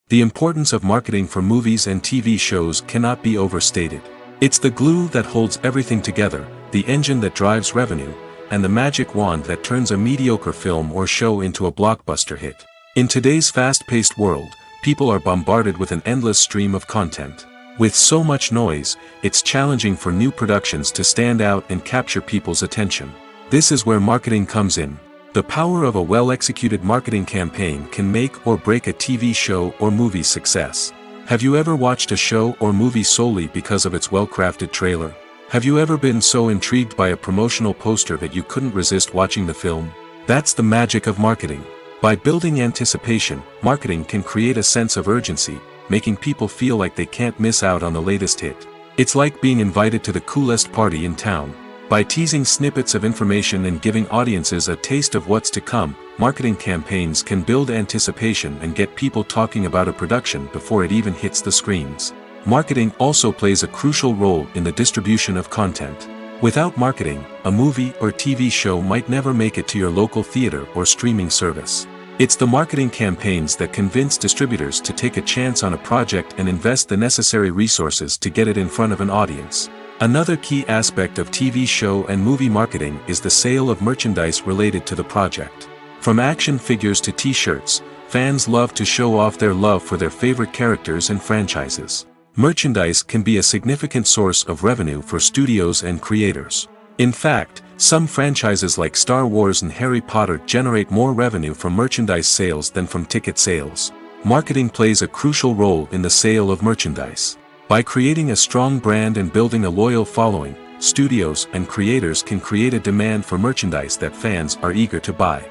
The importance of marketing for movies and TV shows cannot be overstated. It's the glue that holds everything together, the engine that drives revenue, and the magic wand that turns a mediocre film or show into a blockbuster hit. In today's fast-paced world, people are bombarded with an endless stream of content. With so much noise, it's challenging for new productions to stand out and capture people's attention. This is where marketing comes in. The power of a well-executed marketing campaign can make or break a TV show or movie's success. Have you ever watched a show or movie solely because of its well-crafted trailer? Have you ever been so intrigued by a promotional poster that you couldn't resist watching the film? That's the magic of marketing. By building anticipation, marketing can create a sense of urgency, making people feel like they can't miss out on the latest hit. It's like being invited to the coolest party in town. By teasing snippets of information and giving audiences a taste of what's to come, marketing campaigns can build anticipation and get people talking about a production before it even hits the screens. Marketing also plays a crucial role in the distribution of content. Without marketing, a movie or TV show might never make it to your local theater or streaming service. It's the marketing campaigns that convince distributors to take a chance on a project and invest the necessary resources to get it in front of an audience. Another key aspect of TV show and movie marketing is the sale of merchandise related to the project. From action figures to t-shirts, fans love to show off their love for their favorite characters and franchises. Merchandise can be a significant source of revenue for studios and creators. In fact, some franchises like Star Wars and Harry Potter generate more revenue from merchandise sales than from ticket sales. Marketing plays a crucial role in the sale of merchandise. By creating a strong brand and building a loyal following, studios and creators can create a demand for merchandise that fans are eager to buy.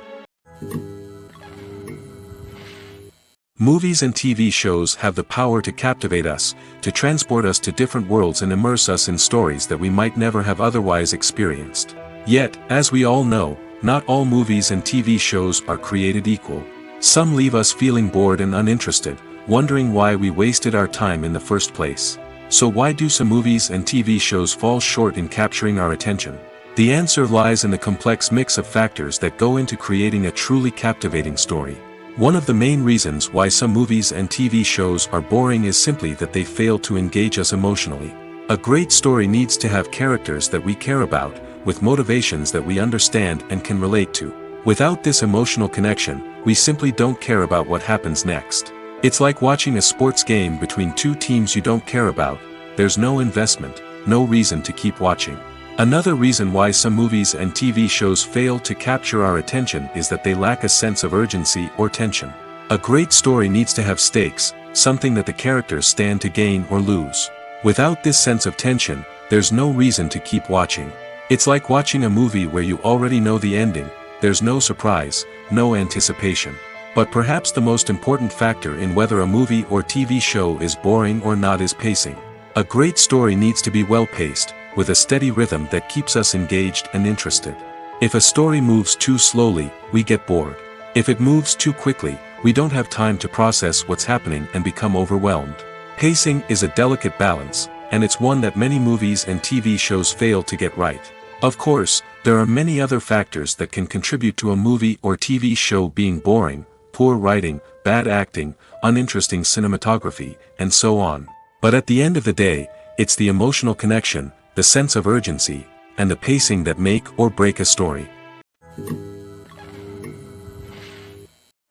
Movies and TV shows have the power to captivate us, to transport us to different worlds and immerse us in stories that we might never have otherwise experienced. Yet, as we all know, not all movies and TV shows are created equal. Some leave us feeling bored and uninterested, wondering why we wasted our time in the first place. So why do some movies and TV shows fall short in capturing our attention? The answer lies in the complex mix of factors that go into creating a truly captivating story. One of the main reasons why some movies and TV shows are boring is simply that they fail to engage us emotionally. A great story needs to have characters that we care about, with motivations that we understand and can relate to. Without this emotional connection, we simply don't care about what happens next. It's like watching a sports game between two teams you don't care about. There's no investment, no reason to keep watching. Another reason why some movies and TV shows fail to capture our attention is that they lack a sense of urgency or tension. A great story needs to have stakes, something that the characters stand to gain or lose. Without this sense of tension, there's no reason to keep watching. It's like watching a movie where you already know the ending. There's no surprise, no anticipation. But perhaps the most important factor in whether a movie or TV show is boring or not is pacing. A great story needs to be well-paced, with a steady rhythm that keeps us engaged and interested. If a story moves too slowly, we get bored. If it moves too quickly, we don't have time to process what's happening and become overwhelmed. Pacing is a delicate balance, and it's one that many movies and TV shows fail to get right. Of course, there are many other factors that can contribute to a movie or TV show being boring: poor writing, bad acting, uninteresting cinematography, and so on. But at the end of the day, it's the emotional connection, the sense of urgency, and the pacing that make or break a story.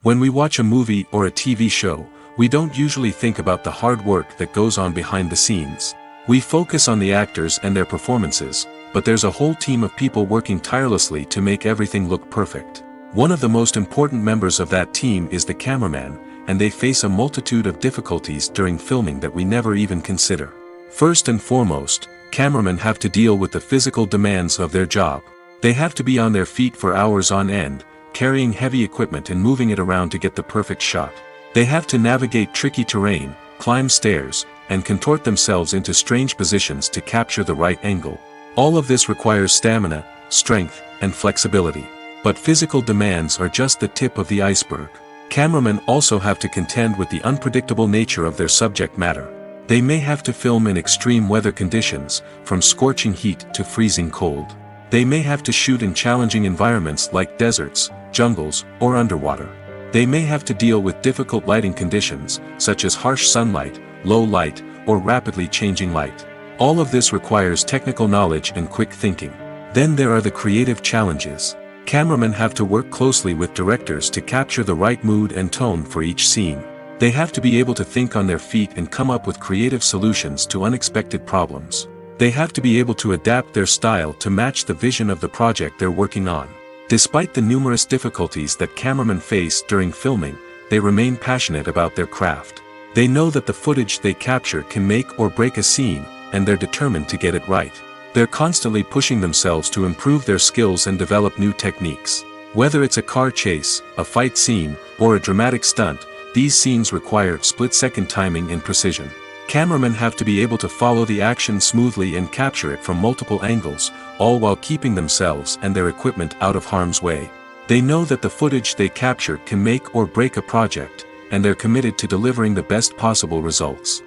When we watch a movie or a TV show, we don't usually think about the hard work that goes on behind the scenes. We focus on the actors and their performances, but there's a whole team of people working tirelessly to make everything look perfect. One of the most important members of that team is the cameraman, and they face a multitude of difficulties during filming that we never even consider. First and foremost, cameramen have to deal with the physical demands of their job. They have to be on their feet for hours on end, carrying heavy equipment and moving it around to get the perfect shot. They have to navigate tricky terrain, climb stairs, and contort themselves into strange positions to capture the right angle. All of this requires stamina, strength, and flexibility. But physical demands are just the tip of the iceberg. Cameramen also have to contend with the unpredictable nature of their subject matter. They may have to film in extreme weather conditions, from scorching heat to freezing cold. They may have to shoot in challenging environments like deserts, jungles, or underwater. They may have to deal with difficult lighting conditions, such as harsh sunlight, low light, or rapidly changing light. All of this requires technical knowledge and quick thinking. Then there are the creative challenges. Cameramen have to work closely with directors to capture the right mood and tone for each scene. They have to be able to think on their feet and come up with creative solutions to unexpected problems. They have to be able to adapt their style to match the vision of the project they're working on. Despite the numerous difficulties that cameramen face during filming, they remain passionate about their craft. They know that the footage they capture can make or break a scene, and they're determined to get it right. They're constantly pushing themselves to improve their skills and develop new techniques. Whether it's a car chase, a fight scene, or a dramatic stunt, these scenes require split-second timing and precision. Cameramen have to be able to follow the action smoothly and capture it from multiple angles, all while keeping themselves and their equipment out of harm's way. They know that the footage they capture can make or break a project, and they're committed to delivering the best possible results.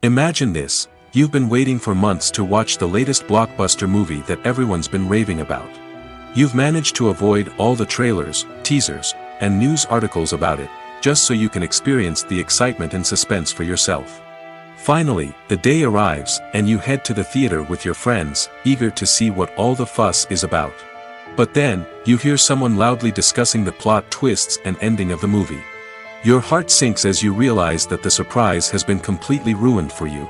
Imagine this: you've been waiting for months to watch the latest blockbuster movie that everyone's been raving about. You've managed to avoid all the trailers, teasers, and news articles about it, just so you can experience the excitement and suspense for yourself. Finally, the day arrives, and you head to the theater with your friends, eager to see what all the fuss is about. But then, you hear someone loudly discussing the plot twists and ending of the movie. Your heart sinks as you realize that the surprise has been completely ruined for you.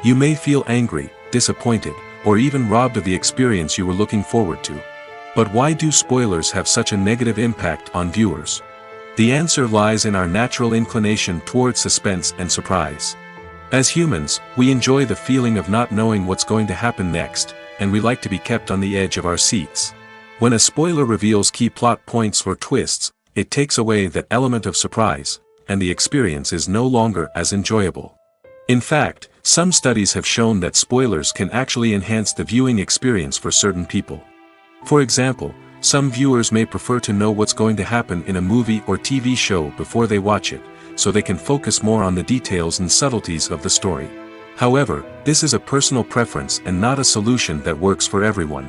You may feel angry, disappointed, or even robbed of the experience you were looking forward to. But why do spoilers have such a negative impact on viewers? The answer lies in our natural inclination toward suspense and surprise. As humans, we enjoy the feeling of not knowing what's going to happen next, and we like to be kept on the edge of our seats. When a spoiler reveals key plot points or twists, it takes away that element of surprise, and the experience is no longer as enjoyable. In fact, some studies have shown that spoilers can actually enhance the viewing experience for certain people. For example, some viewers may prefer to know what's going to happen in a movie or TV show before they watch it, so they can focus more on the details and subtleties of the story. However, this is a personal preference and not a solution that works for everyone.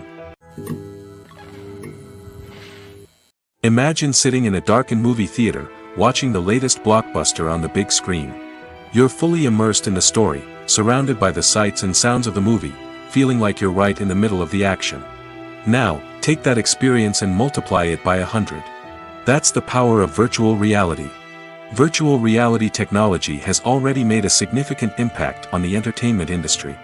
Imagine sitting in a darkened movie theater, watching the latest blockbuster on the big screen. You're fully immersed in the story, surrounded by the sights and sounds of the movie, feeling like you're right in the middle of the action. Now, take that experience and multiply it by 100. That's the power of virtual reality. Virtual reality technology has already made a significant impact on the entertainment industry.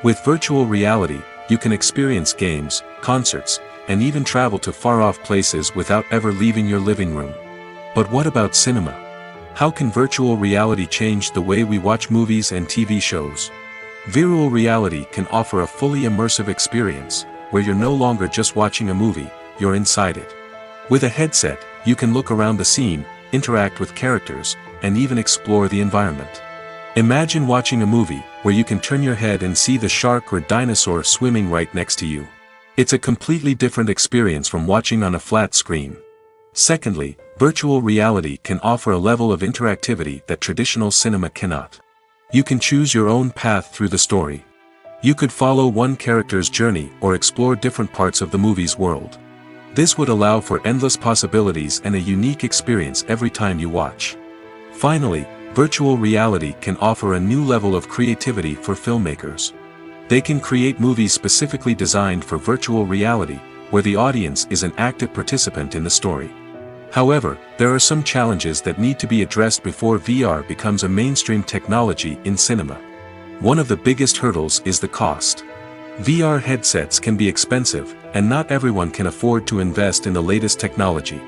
With virtual reality, you can experience games, concerts, and even travel to far-off places without ever leaving your living room. But what about cinema? How can virtual reality change the way we watch movies and TV shows? Virtual reality can offer a fully immersive experience, where you're no longer just watching a movie, you're inside it. With a headset, you can look around the scene, interact with characters, and even explore the environment. Imagine watching a movie, where you can turn your head and see the shark or dinosaur swimming right next to you. It's a completely different experience from watching on a flat screen. Secondly, virtual reality can offer a level of interactivity that traditional cinema cannot. You can choose your own path through the story. You could follow one character's journey or explore different parts of the movie's world. This would allow for endless possibilities and a unique experience every time you watch. Finally, virtual reality can offer a new level of creativity for filmmakers. They can create movies specifically designed for virtual reality, where the audience is an active participant in the story. However, there are some challenges that need to be addressed before VR becomes a mainstream technology in cinema. One of the biggest hurdles is the cost. VR headsets can be expensive, and not everyone can afford to invest in the latest technology.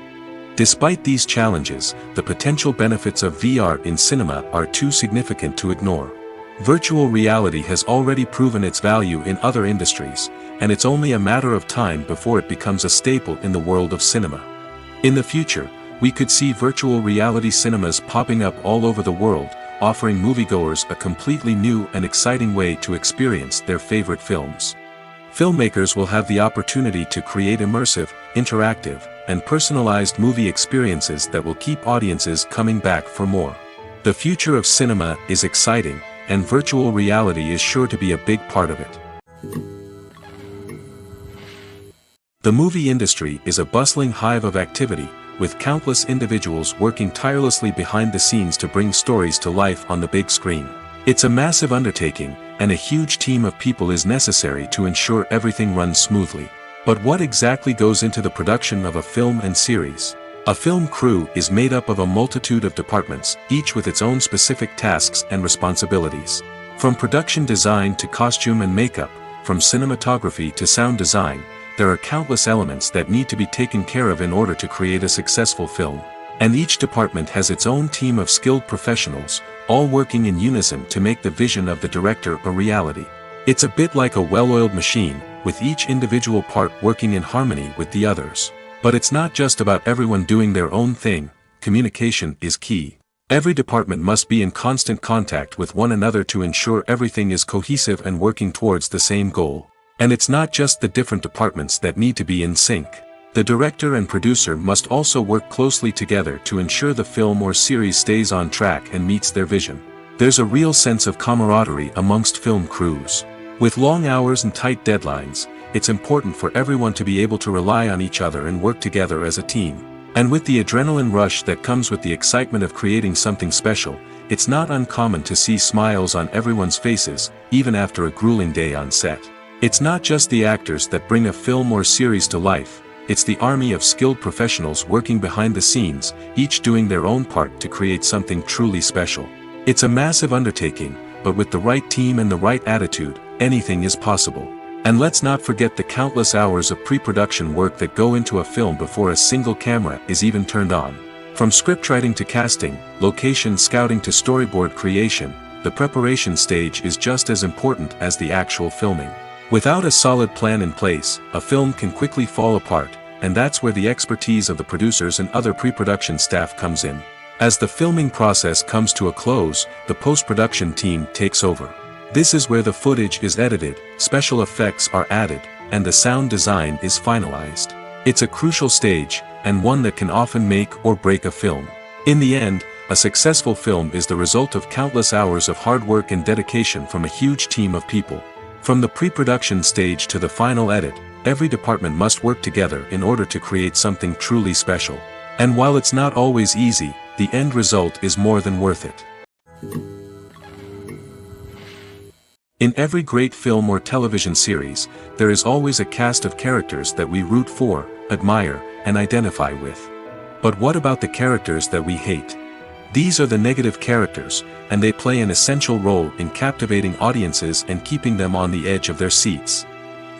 Despite these challenges, the potential benefits of VR in cinema are too significant to ignore. Virtual reality has already proven its value in other industries, and it's only a matter of time before it becomes a staple in the world of cinema. In the future, we could see virtual reality cinemas popping up all over the world, offering moviegoers a completely new and exciting way to experience their favorite films. Filmmakers will have the opportunity to create immersive, interactive, and personalized movie experiences that will keep audiences coming back for more. The future of cinema is exciting, and virtual reality is sure to be a big part of it. The movie industry is a bustling hive of activity, with countless individuals working tirelessly behind the scenes to bring stories to life on the big screen. It's a massive undertaking, and a huge team of people is necessary to ensure everything runs smoothly. But what exactly goes into the production of a film and series? A film crew is made up of a multitude of departments, each with its own specific tasks and responsibilities. From production design to costume and makeup, from cinematography to sound design, there are countless elements that need to be taken care of in order to create a successful film. And each department has its own team of skilled professionals, all working in unison to make the vision of the director a reality. It's a bit like a well-oiled machine, with each individual part working in harmony with the others. But it's not just about everyone doing their own thing. Communication is key. Every department must be in constant contact with one another to ensure everything is cohesive and working towards the same goal. And it's not just the different departments that need to be in sync. The director and producer must also work closely together to ensure the film or series stays on track and meets their vision. There's a real sense of camaraderie amongst film crews. With long hours and tight deadlines, it's important for everyone to be able to rely on each other and work together as a team. And with the adrenaline rush that comes with the excitement of creating something special, it's not uncommon to see smiles on everyone's faces, even after a grueling day on set. It's not just the actors that bring a film or series to life, it's the army of skilled professionals working behind the scenes, each doing their own part to create something truly special. It's a massive undertaking, but with the right team and the right attitude, anything is possible. And let's not forget the countless hours of pre-production work that go into a film before a single camera is even turned on. From scriptwriting to casting, location scouting to storyboard creation, the preparation stage is just as important as the actual filming. Without a solid plan in place, a film can quickly fall apart, and that's where the expertise of the producers and other pre-production staff comes in. As the filming process comes to a close, the post-production team takes over. This is where the footage is edited, special effects are added, and the sound design is finalized. It's a crucial stage, and one that can often make or break a film. In the end, a successful film is the result of countless hours of hard work and dedication from a huge team of people. From the pre-production stage to the final edit, every department must work together in order to create something truly special. And while it's not always easy, the end result is more than worth it. In every great film or television series, there is always a cast of characters that we root for, admire, and identify with. But what about the characters that we hate? These are the negative characters, and they play an essential role in captivating audiences and keeping them on the edge of their seats.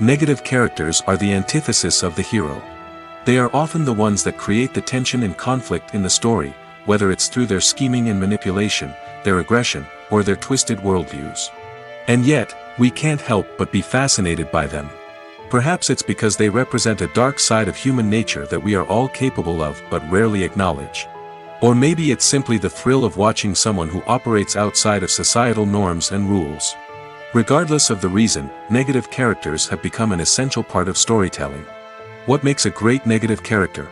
Negative characters are the antithesis of the hero. They are often the ones that create the tension and conflict in the story, whether it's through their scheming and manipulation, their aggression, or their twisted worldviews. And yet, we can't help but be fascinated by them. Perhaps it's because they represent a dark side of human nature that we are all capable of but rarely acknowledge. Or maybe it's simply the thrill of watching someone who operates outside of societal norms and rules. Regardless of the reason, negative characters have become an essential part of storytelling. What makes a great negative character?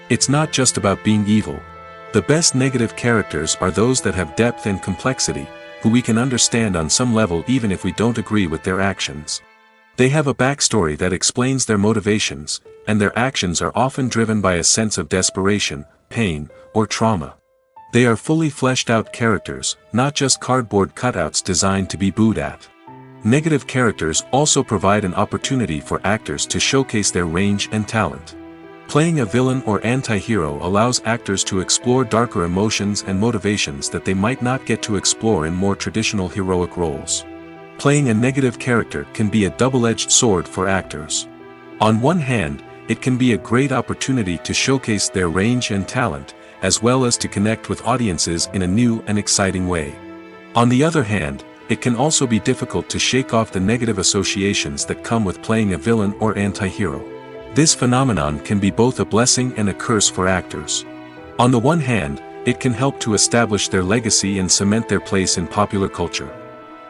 It's not just about being evil. The best negative characters are those that have depth and complexity, who we can understand on some level even if we don't agree with their actions. They have a backstory that explains their motivations, and their actions are often driven by a sense of desperation, pain, or trauma. They are fully fleshed out characters, not just cardboard cutouts designed to be booed at. Negative characters also provide an opportunity for actors to showcase their range and talent. Playing a villain or anti-hero allows actors to explore darker emotions and motivations that they might not get to explore in more traditional heroic roles. Playing a negative character can be a double-edged sword for actors. On one hand, it can be a great opportunity to showcase their range and talent, as well as to connect with audiences in a new and exciting way. On the other hand, it can also be difficult to shake off the negative associations that come with playing a villain or anti-hero. This phenomenon can be both a blessing and a curse for actors. On the one hand, it can help to establish their legacy and cement their place in popular culture.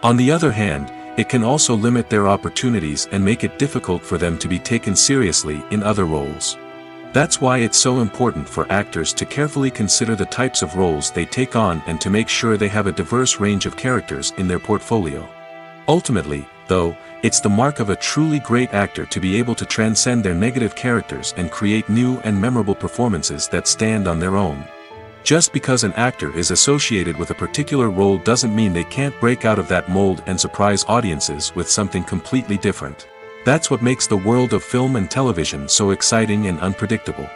On the other hand, it can also limit their opportunities and make it difficult for them to be taken seriously in other roles. That's why it's so important for actors to carefully consider the types of roles they take on and to make sure they have a diverse range of characters in their portfolio. Ultimately, though, it's the mark of a truly great actor to be able to transcend their negative characters and create new and memorable performances that stand on their own. Just because an actor is associated with a particular role doesn't mean they can't break out of that mold and surprise audiences with something completely different. That's what makes the world of film and television so exciting and unpredictable.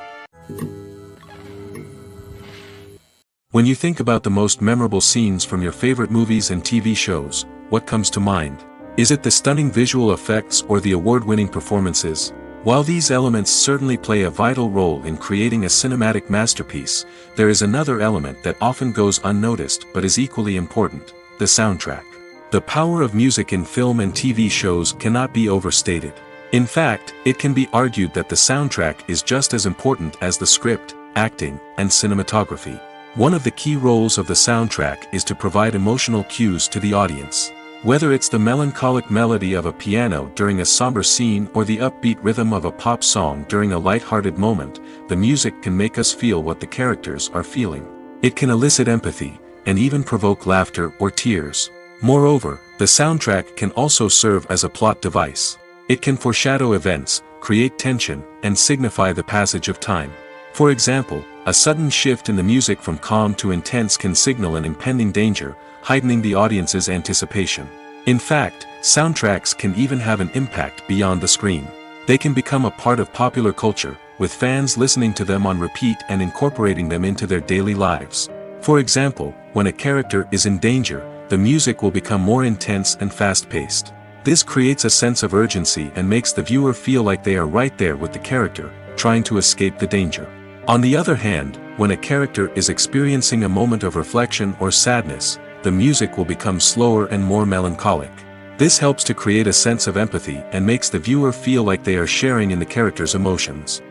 When you think about the most memorable scenes from your favorite movies and TV shows, what comes to mind? Is it the stunning visual effects or the award-winning performances? While these elements certainly play a vital role in creating a cinematic masterpiece, there is another element that often goes unnoticed but is equally important: the soundtrack. The power of music in film and TV shows cannot be overstated. In fact, it can be argued that the soundtrack is just as important as the script, acting, and cinematography. One of the key roles of the soundtrack is to provide emotional cues to the audience. Whether it's the melancholic melody of a piano during a somber scene or the upbeat rhythm of a pop song during a light-hearted moment, the music can make us feel what the characters are feeling. It can elicit empathy, and even provoke laughter or tears. Moreover, the soundtrack can also serve as a plot device. It can foreshadow events, create tension, and signify the passage of time. For example, a sudden shift in the music from calm to intense can signal an impending danger, heightening the audience's anticipation. In fact, soundtracks can even have an impact beyond the screen. They can become a part of popular culture, with fans listening to them on repeat and incorporating them into their daily lives. For example, when a character is in danger, the music will become more intense and fast-paced. This creates a sense of urgency and makes the viewer feel like they are right there with the character, trying to escape the danger. On the other hand, when a character is experiencing a moment of reflection or sadness, the music will become slower and more melancholic. This helps to create a sense of empathy and makes the viewer feel like they are sharing in the character's emotions.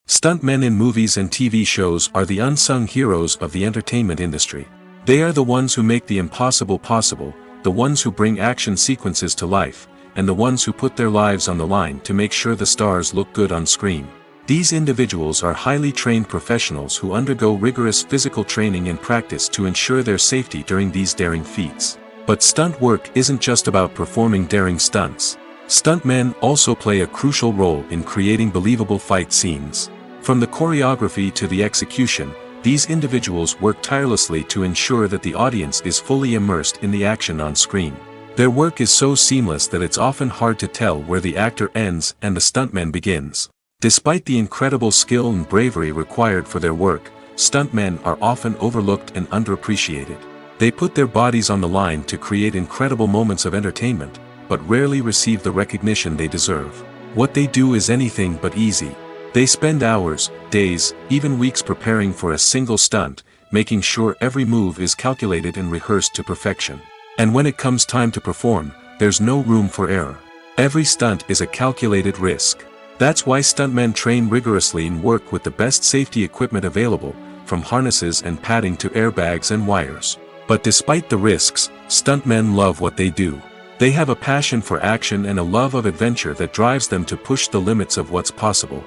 Stuntmen in movies and TV shows are the unsung heroes of the entertainment industry. They are the ones who make the impossible possible, the ones who bring action sequences to life, and the ones who put their lives on the line to make sure the stars look good on screen. These individuals are highly trained professionals who undergo rigorous physical training and practice to ensure their safety during these daring feats. But stunt work isn't just about performing daring stunts. Stuntmen also play a crucial role in creating believable fight scenes. From the choreography to the execution, These individuals work tirelessly to ensure that the audience is fully immersed in the action on screen. Their work is so seamless that it's often hard to tell where the actor ends and the stuntman begins. Despite the incredible skill and bravery required for their work, stuntmen are often overlooked and underappreciated. They put their bodies on the line to create incredible moments of entertainment, but rarely receive the recognition they deserve. What they do is anything but easy. They spend hours, days, even weeks preparing for a single stunt, making sure every move is calculated and rehearsed to perfection. And when it comes time to perform, there's no room for error. Every stunt is a calculated risk. That's why stuntmen train rigorously and work with the best safety equipment available, from harnesses and padding to airbags and wires. But despite the risks, stuntmen love what they do. They have a passion for action and a love of adventure that drives them to push the limits of what's possible.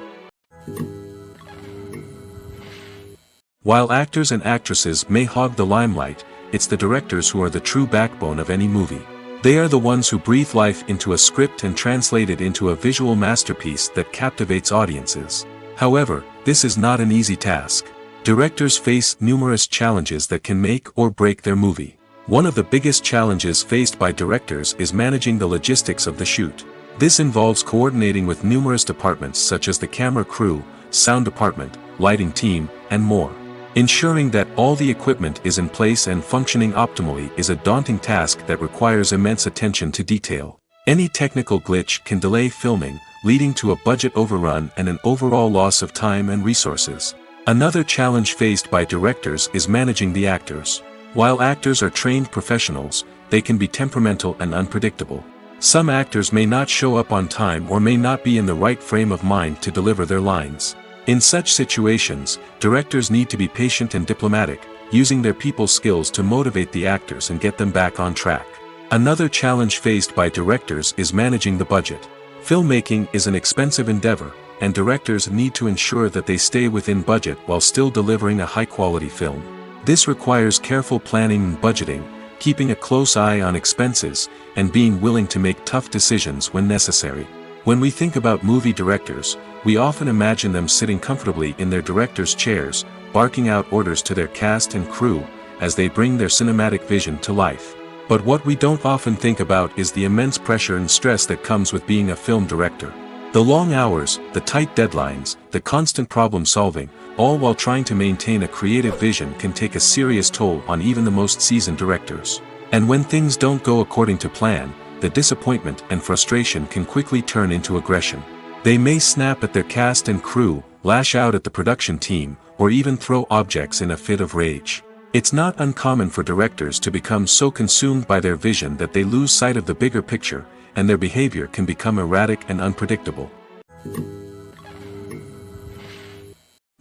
While actors and actresses may hog the limelight, it's the directors who are the true backbone of any movie. They are the ones who breathe life into a script and translate it into a visual masterpiece that captivates audiences. However, this is not an easy task. Directors face numerous challenges that can make or break their movie. One of the biggest challenges faced by directors is managing the logistics of the shoot. This involves coordinating with numerous departments such as the camera crew, sound department, lighting team, and more. Ensuring that all the equipment is in place and functioning optimally is a daunting task that requires immense attention to detail. Any technical glitch can delay filming, leading to a budget overrun and an overall loss of time and resources. Another challenge faced by directors is managing the actors. While actors are trained professionals, they can be temperamental and unpredictable. Some actors may not show up on time or may not be in the right frame of mind to deliver their lines. In such situations, directors need to be patient and diplomatic, using their people skills to motivate the actors and get them back on track. Another challenge faced by directors is managing the budget. Filmmaking is an expensive endeavor, and directors need to ensure that they stay within budget while still delivering a high-quality film. This requires careful planning and budgeting, keeping a close eye on expenses, and being willing to make tough decisions when necessary. When we think about movie directors, we often imagine them sitting comfortably in their director's chairs, barking out orders to their cast and crew, as they bring their cinematic vision to life. But what we don't often think about is the immense pressure and stress that comes with being a film director. The long hours, the tight deadlines, the constant problem solving, all while trying to maintain a creative vision can take a serious toll on even the most seasoned directors. And when things don't go according to plan, the disappointment and frustration can quickly turn into aggression. They may snap at their cast and crew, lash out at the production team, or even throw objects in a fit of rage. It's not uncommon for directors to become so consumed by their vision that they lose sight of the bigger picture, and their behavior can become erratic and unpredictable.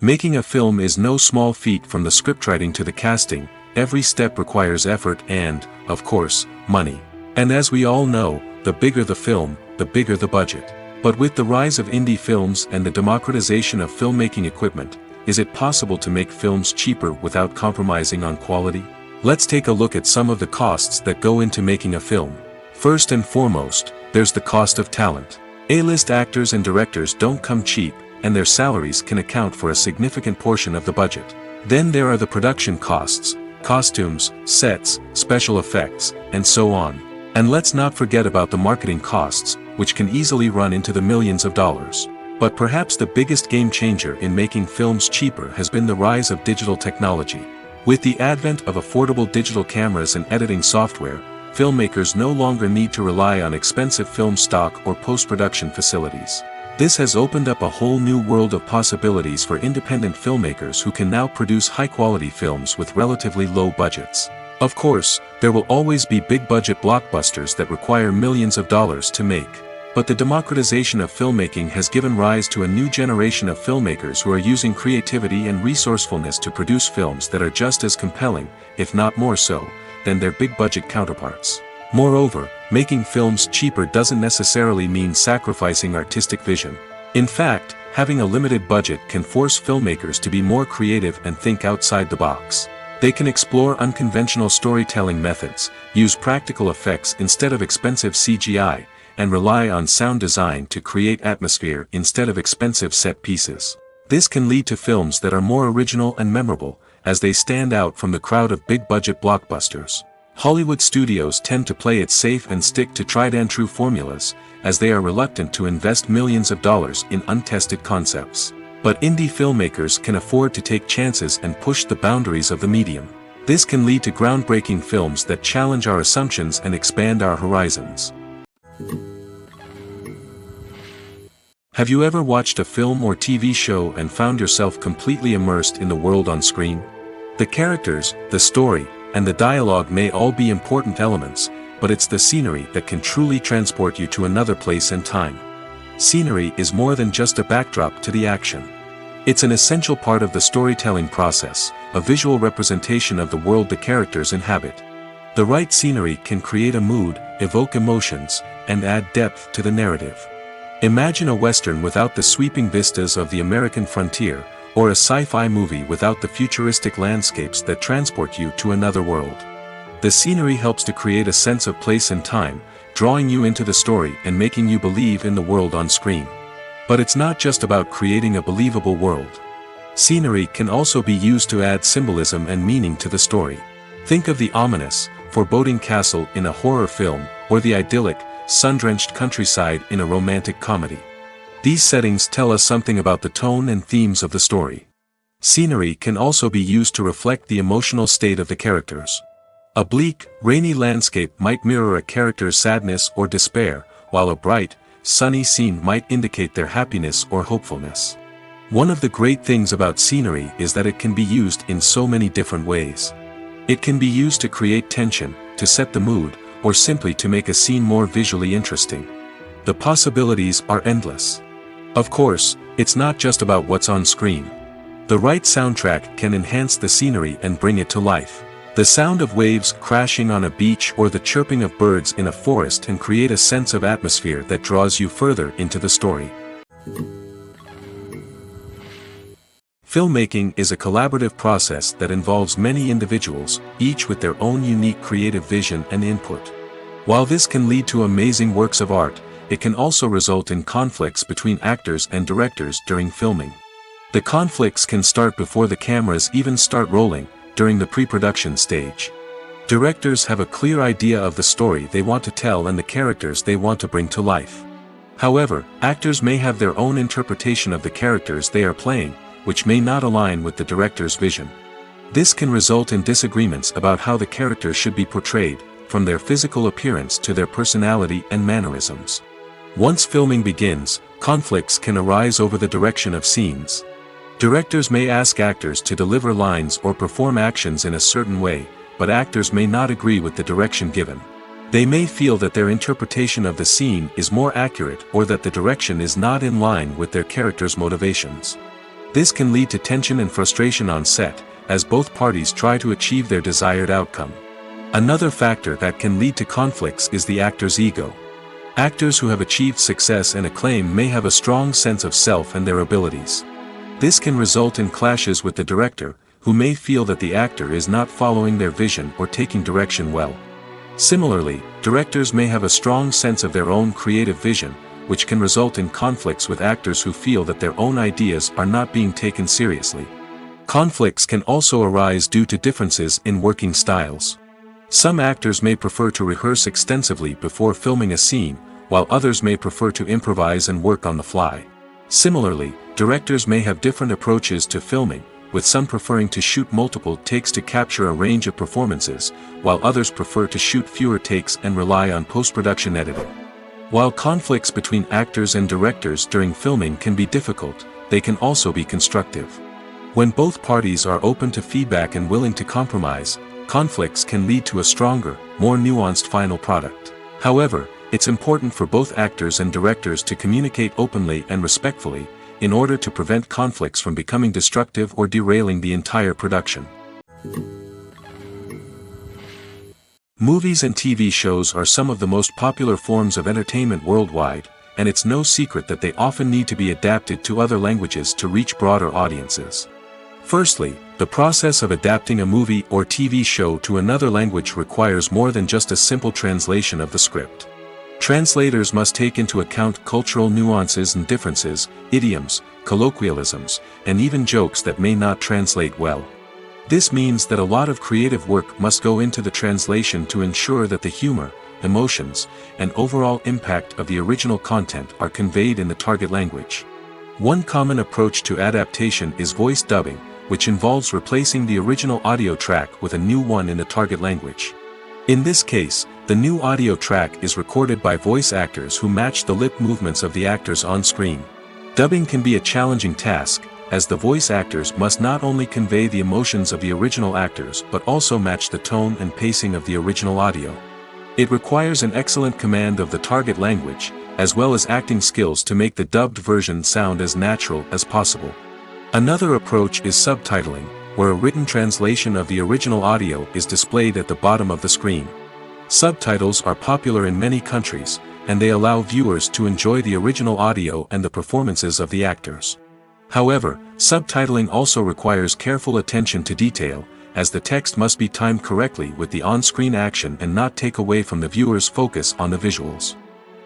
Making a film is no small feat. From the scriptwriting to the casting, every step requires effort and, of course, money. And as we all know, the bigger the film, the bigger the budget. But with the rise of indie films and the democratization of filmmaking equipment, is it possible to make films cheaper without compromising on quality? Let's take a look at some of the costs that go into making a film. First and foremost, there's the cost of talent. A-list actors and directors don't come cheap, and their salaries can account for a significant portion of the budget. Then there are the production costs, costumes, sets, special effects, and so on. And let's not forget about the marketing costs, which can easily run into the millions of dollars. But perhaps the biggest game changer in making films cheaper has been the rise of digital technology. With the advent of affordable digital cameras and editing software, filmmakers no longer need to rely on expensive film stock or post-production facilities. This has opened up a whole new world of possibilities for independent filmmakers who can now produce high-quality films with relatively low budgets. Of course, there will always be big-budget blockbusters that require millions of dollars to make. But the democratization of filmmaking has given rise to a new generation of filmmakers who are using creativity and resourcefulness to produce films that are just as compelling, if not more so, than their big-budget counterparts. Moreover, making films cheaper doesn't necessarily mean sacrificing artistic vision. In fact, having a limited budget can force filmmakers to be more creative and think outside the box. They can explore unconventional storytelling methods, use practical effects instead of expensive CGI, and rely on sound design to create atmosphere instead of expensive set pieces. This can lead to films that are more original and memorable, as they stand out from the crowd of big-budget blockbusters. Hollywood studios tend to play it safe and stick to tried-and-true formulas, as they are reluctant to invest millions of dollars in untested concepts. But indie filmmakers can afford to take chances and push the boundaries of the medium. This can lead to groundbreaking films that challenge our assumptions and expand our horizons. Have you ever watched a film or TV show and found yourself completely immersed in the world on screen? The characters, the story, and the dialogue may all be important elements, but it's the scenery that can truly transport you to another place and time. Scenery is more than just a backdrop to the action. It's an essential part of the storytelling process, a visual representation of the world the characters inhabit. The right scenery can create a mood, evoke emotions, and add depth to the narrative. Imagine a Western without the sweeping vistas of the American frontier, or a sci-fi movie without the futuristic landscapes that transport you to another world. The scenery helps to create a sense of place and time, drawing you into the story and making you believe in the world on screen. But it's not just about creating a believable world. Scenery can also be used to add symbolism and meaning to the story. Think of the ominous, foreboding castle in a horror film, or the idyllic, sun-drenched countryside in a romantic comedy. These settings tell us something about the tone and themes of the story. Scenery can also be used to reflect the emotional state of the characters. A bleak, rainy landscape might mirror a character's sadness or despair, while a bright, sunny scene might indicate their happiness or hopefulness. One of the great things about scenery is that it can be used in so many different ways. It can be used to create tension, to set the mood, or simply to make a scene more visually interesting. The possibilities are endless. Of course, it's not just about what's on screen. The right soundtrack can enhance the scenery and bring it to life. The sound of waves crashing on a beach or the chirping of birds in a forest can create a sense of atmosphere that draws you further into the story. Filmmaking is a collaborative process that involves many individuals, each with their own unique creative vision and input. While this can lead to amazing works of art, it can also result in conflicts between actors and directors during filming. The conflicts can start before the cameras even start rolling, during the pre-production stage. Directors have a clear idea of the story they want to tell and the characters they want to bring to life. However, actors may have their own interpretation of the characters they are playing, which may not align with the director's vision. This can result in disagreements about how the characters should be portrayed, from their physical appearance to their personality and mannerisms. Once filming begins, conflicts can arise over the direction of scenes. Directors may ask actors to deliver lines or perform actions in a certain way, but actors may not agree with the direction given. They may feel that their interpretation of the scene is more accurate or that the direction is not in line with their character's motivations. This can lead to tension and frustration on set, as both parties try to achieve their desired outcome. Another factor that can lead to conflicts is the actor's ego. Actors who have achieved success and acclaim may have a strong sense of self and their abilities. This can result in clashes with the director, who may feel that the actor is not following their vision or taking direction well. Similarly, directors may have a strong sense of their own creative vision, which can result in conflicts with actors who feel that their own ideas are not being taken seriously. Conflicts can also arise due to differences in working styles. Some actors may prefer to rehearse extensively before filming a scene, while others may prefer to improvise and work on the fly. Similarly, directors may have different approaches to filming, with some preferring to shoot multiple takes to capture a range of performances, while others prefer to shoot fewer takes and rely on post-production editing. While conflicts between actors and directors during filming can be difficult, they can also be constructive. When both parties are open to feedback and willing to compromise, conflicts can lead to a stronger, more nuanced final product. However, it's important for both actors and directors to communicate openly and respectfully, in order to prevent conflicts from becoming destructive or derailing the entire production. Movies and TV shows are some of the most popular forms of entertainment worldwide, and it's no secret that they often need to be adapted to other languages to reach broader audiences. Firstly, the process of adapting a movie or TV show to another language requires more than just a simple translation of the script. Translators must take into account cultural nuances and differences, idioms, colloquialisms, and even jokes that may not translate well. This means that a lot of creative work must go into the translation to ensure that the humor, emotions, and overall impact of the original content are conveyed in the target language. One common approach to adaptation is voice dubbing, which involves replacing the original audio track with a new one in the target language. In this case, the new audio track is recorded by voice actors who match the lip movements of the actors on screen. Dubbing can be a challenging task, as the voice actors must not only convey the emotions of the original actors but also match the tone and pacing of the original audio. It requires an excellent command of the target language, as well as acting skills to make the dubbed version sound as natural as possible. Another approach is subtitling, where a written translation of the original audio is displayed at the bottom of the screen. Subtitles are popular in many countries, and they allow viewers to enjoy the original audio and the performances of the actors. However, subtitling also requires careful attention to detail, as the text must be timed correctly with the on-screen action and not take away from the viewer's focus on the visuals.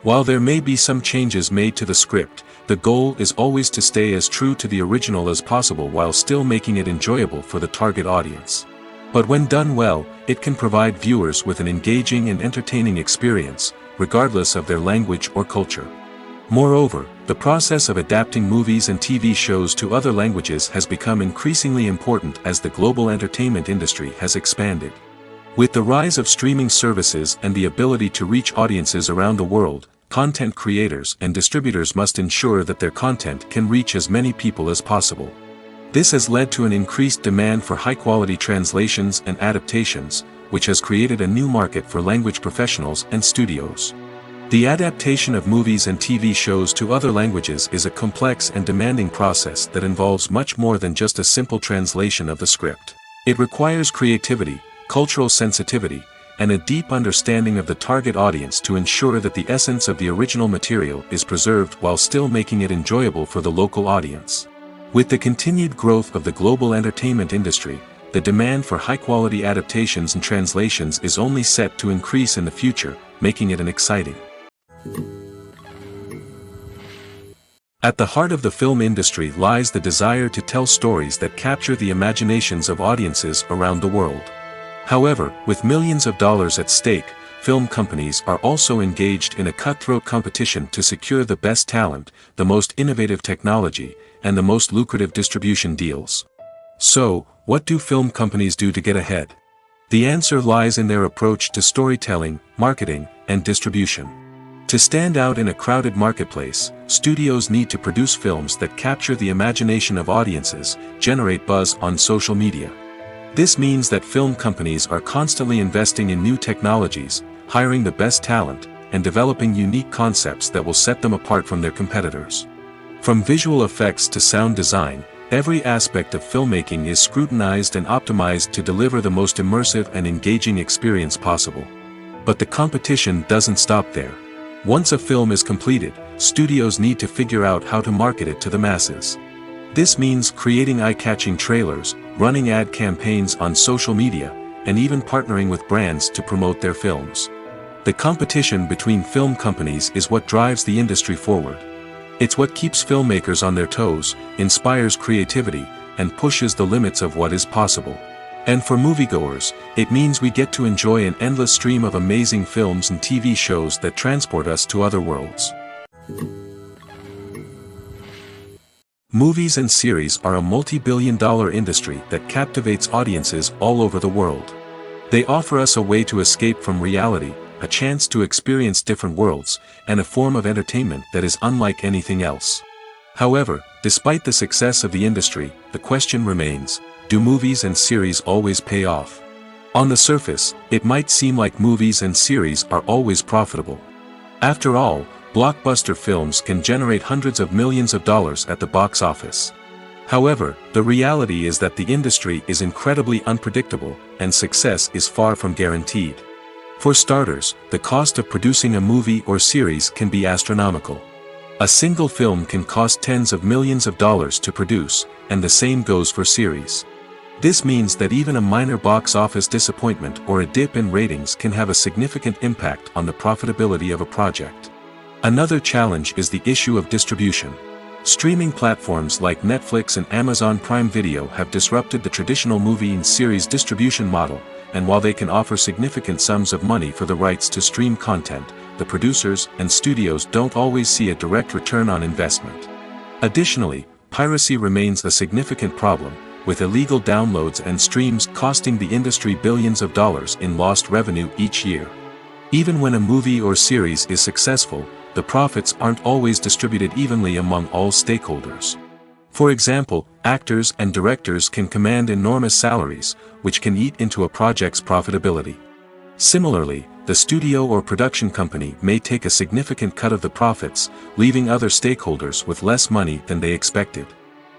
While there may be some changes made to the script, the goal is always to stay as true to the original as possible while still making it enjoyable for the target audience. But when done well, it can provide viewers with an engaging and entertaining experience, regardless of their language or culture. Moreover, the process of adapting movies and TV shows to other languages has become increasingly important as the global entertainment industry has expanded. With the rise of streaming services and the ability to reach audiences around the world, content creators and distributors must ensure that their content can reach as many people as possible. This has led to an increased demand for high-quality translations and adaptations, which has created a new market for language professionals and studios. The adaptation of movies and TV shows to other languages is a complex and demanding process that involves much more than just a simple translation of the script. It requires creativity, cultural sensitivity, and a deep understanding of the target audience to ensure that the essence of the original material is preserved while still making it enjoyable for the local audience. With the continued growth of the global entertainment industry, the demand for high-quality adaptations and translations is only set to increase in the future, making it exciting. At the heart of the film industry lies the desire to tell stories that capture the imaginations of audiences around the world. However, with millions of dollars at stake, film companies are also engaged in a cutthroat competition to secure the best talent, the most innovative technology, and the most lucrative distribution deals. So, what do film companies do to get ahead? The answer lies in their approach to storytelling, marketing, and distribution. To stand out in a crowded marketplace, studios need to produce films that capture the imagination of audiences, generate buzz on social media. This means that film companies are constantly investing in new technologies, hiring the best talent, and developing unique concepts that will set them apart from their competitors. From visual effects to sound design, every aspect of filmmaking is scrutinized and optimized to deliver the most immersive and engaging experience possible. But the competition doesn't stop there. Once a film is completed, studios need to figure out how to market it to the masses. This means creating eye-catching trailers, running ad campaigns on social media, and even partnering with brands to promote their films. The competition between film companies is what drives the industry forward. It's what keeps filmmakers on their toes, inspires creativity, and pushes the limits of what is possible. And for moviegoers, it means we get to enjoy an endless stream of amazing films and TV shows that transport us to other worlds. Movies and series are a multi-billion-dollar industry that captivates audiences all over the world. They offer us a way to escape from reality, a chance to experience different worlds, and a form of entertainment that is unlike anything else. However, despite the success of the industry, the question remains, do movies and series always pay off? On the surface, it might seem like movies and series are always profitable. After all, blockbuster films can generate hundreds of millions of dollars at the box office. However, the reality is that the industry is incredibly unpredictable, and success is far from guaranteed. For starters, the cost of producing a movie or series can be astronomical. A single film can cost tens of millions of dollars to produce, and the same goes for series. This means that even a minor box office disappointment or a dip in ratings can have a significant impact on the profitability of a project. Another challenge is the issue of distribution. Streaming platforms like Netflix and Amazon Prime Video have disrupted the traditional movie and series distribution model, and while they can offer significant sums of money for the rights to stream content, the producers and studios don't always see a direct return on investment. Additionally, piracy remains a significant problem, with illegal downloads and streams costing the industry billions of dollars in lost revenue each year. Even when a movie or series is successful, the profits aren't always distributed evenly among all stakeholders. For example, actors and directors can command enormous salaries, which can eat into a project's profitability. Similarly, the studio or production company may take a significant cut of the profits, leaving other stakeholders with less money than they expected.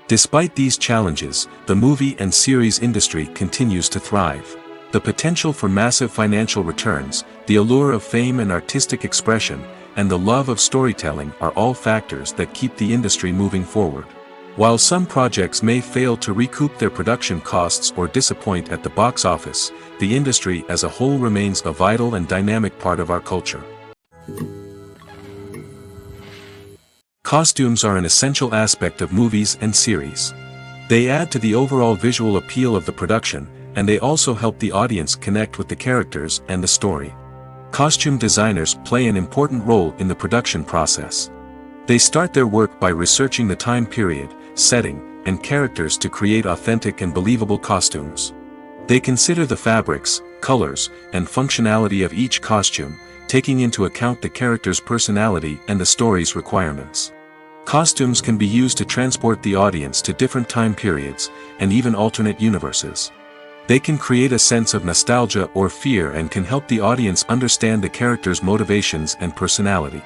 Despite these challenges, the movie and series industry continues to thrive. The potential for massive financial returns, the allure of fame and artistic expression, and the love of storytelling are all factors that keep the industry moving forward. While some projects may fail to recoup their production costs or disappoint at the box office, the industry as a whole remains a vital and dynamic part of our culture. Costumes are an essential aspect of movies and series. They add to the overall visual appeal of the production, and they also help the audience connect with the characters and the story. Costume designers play an important role in the production process. They start their work by researching the time period, setting, and characters to create authentic and believable costumes. They consider the fabrics, colors, and functionality of each costume, taking into account the character's personality and the story's requirements. Costumes can be used to transport the audience to different time periods, and even alternate universes. They can create a sense of nostalgia or fear and can help the audience understand the character's motivations and personality.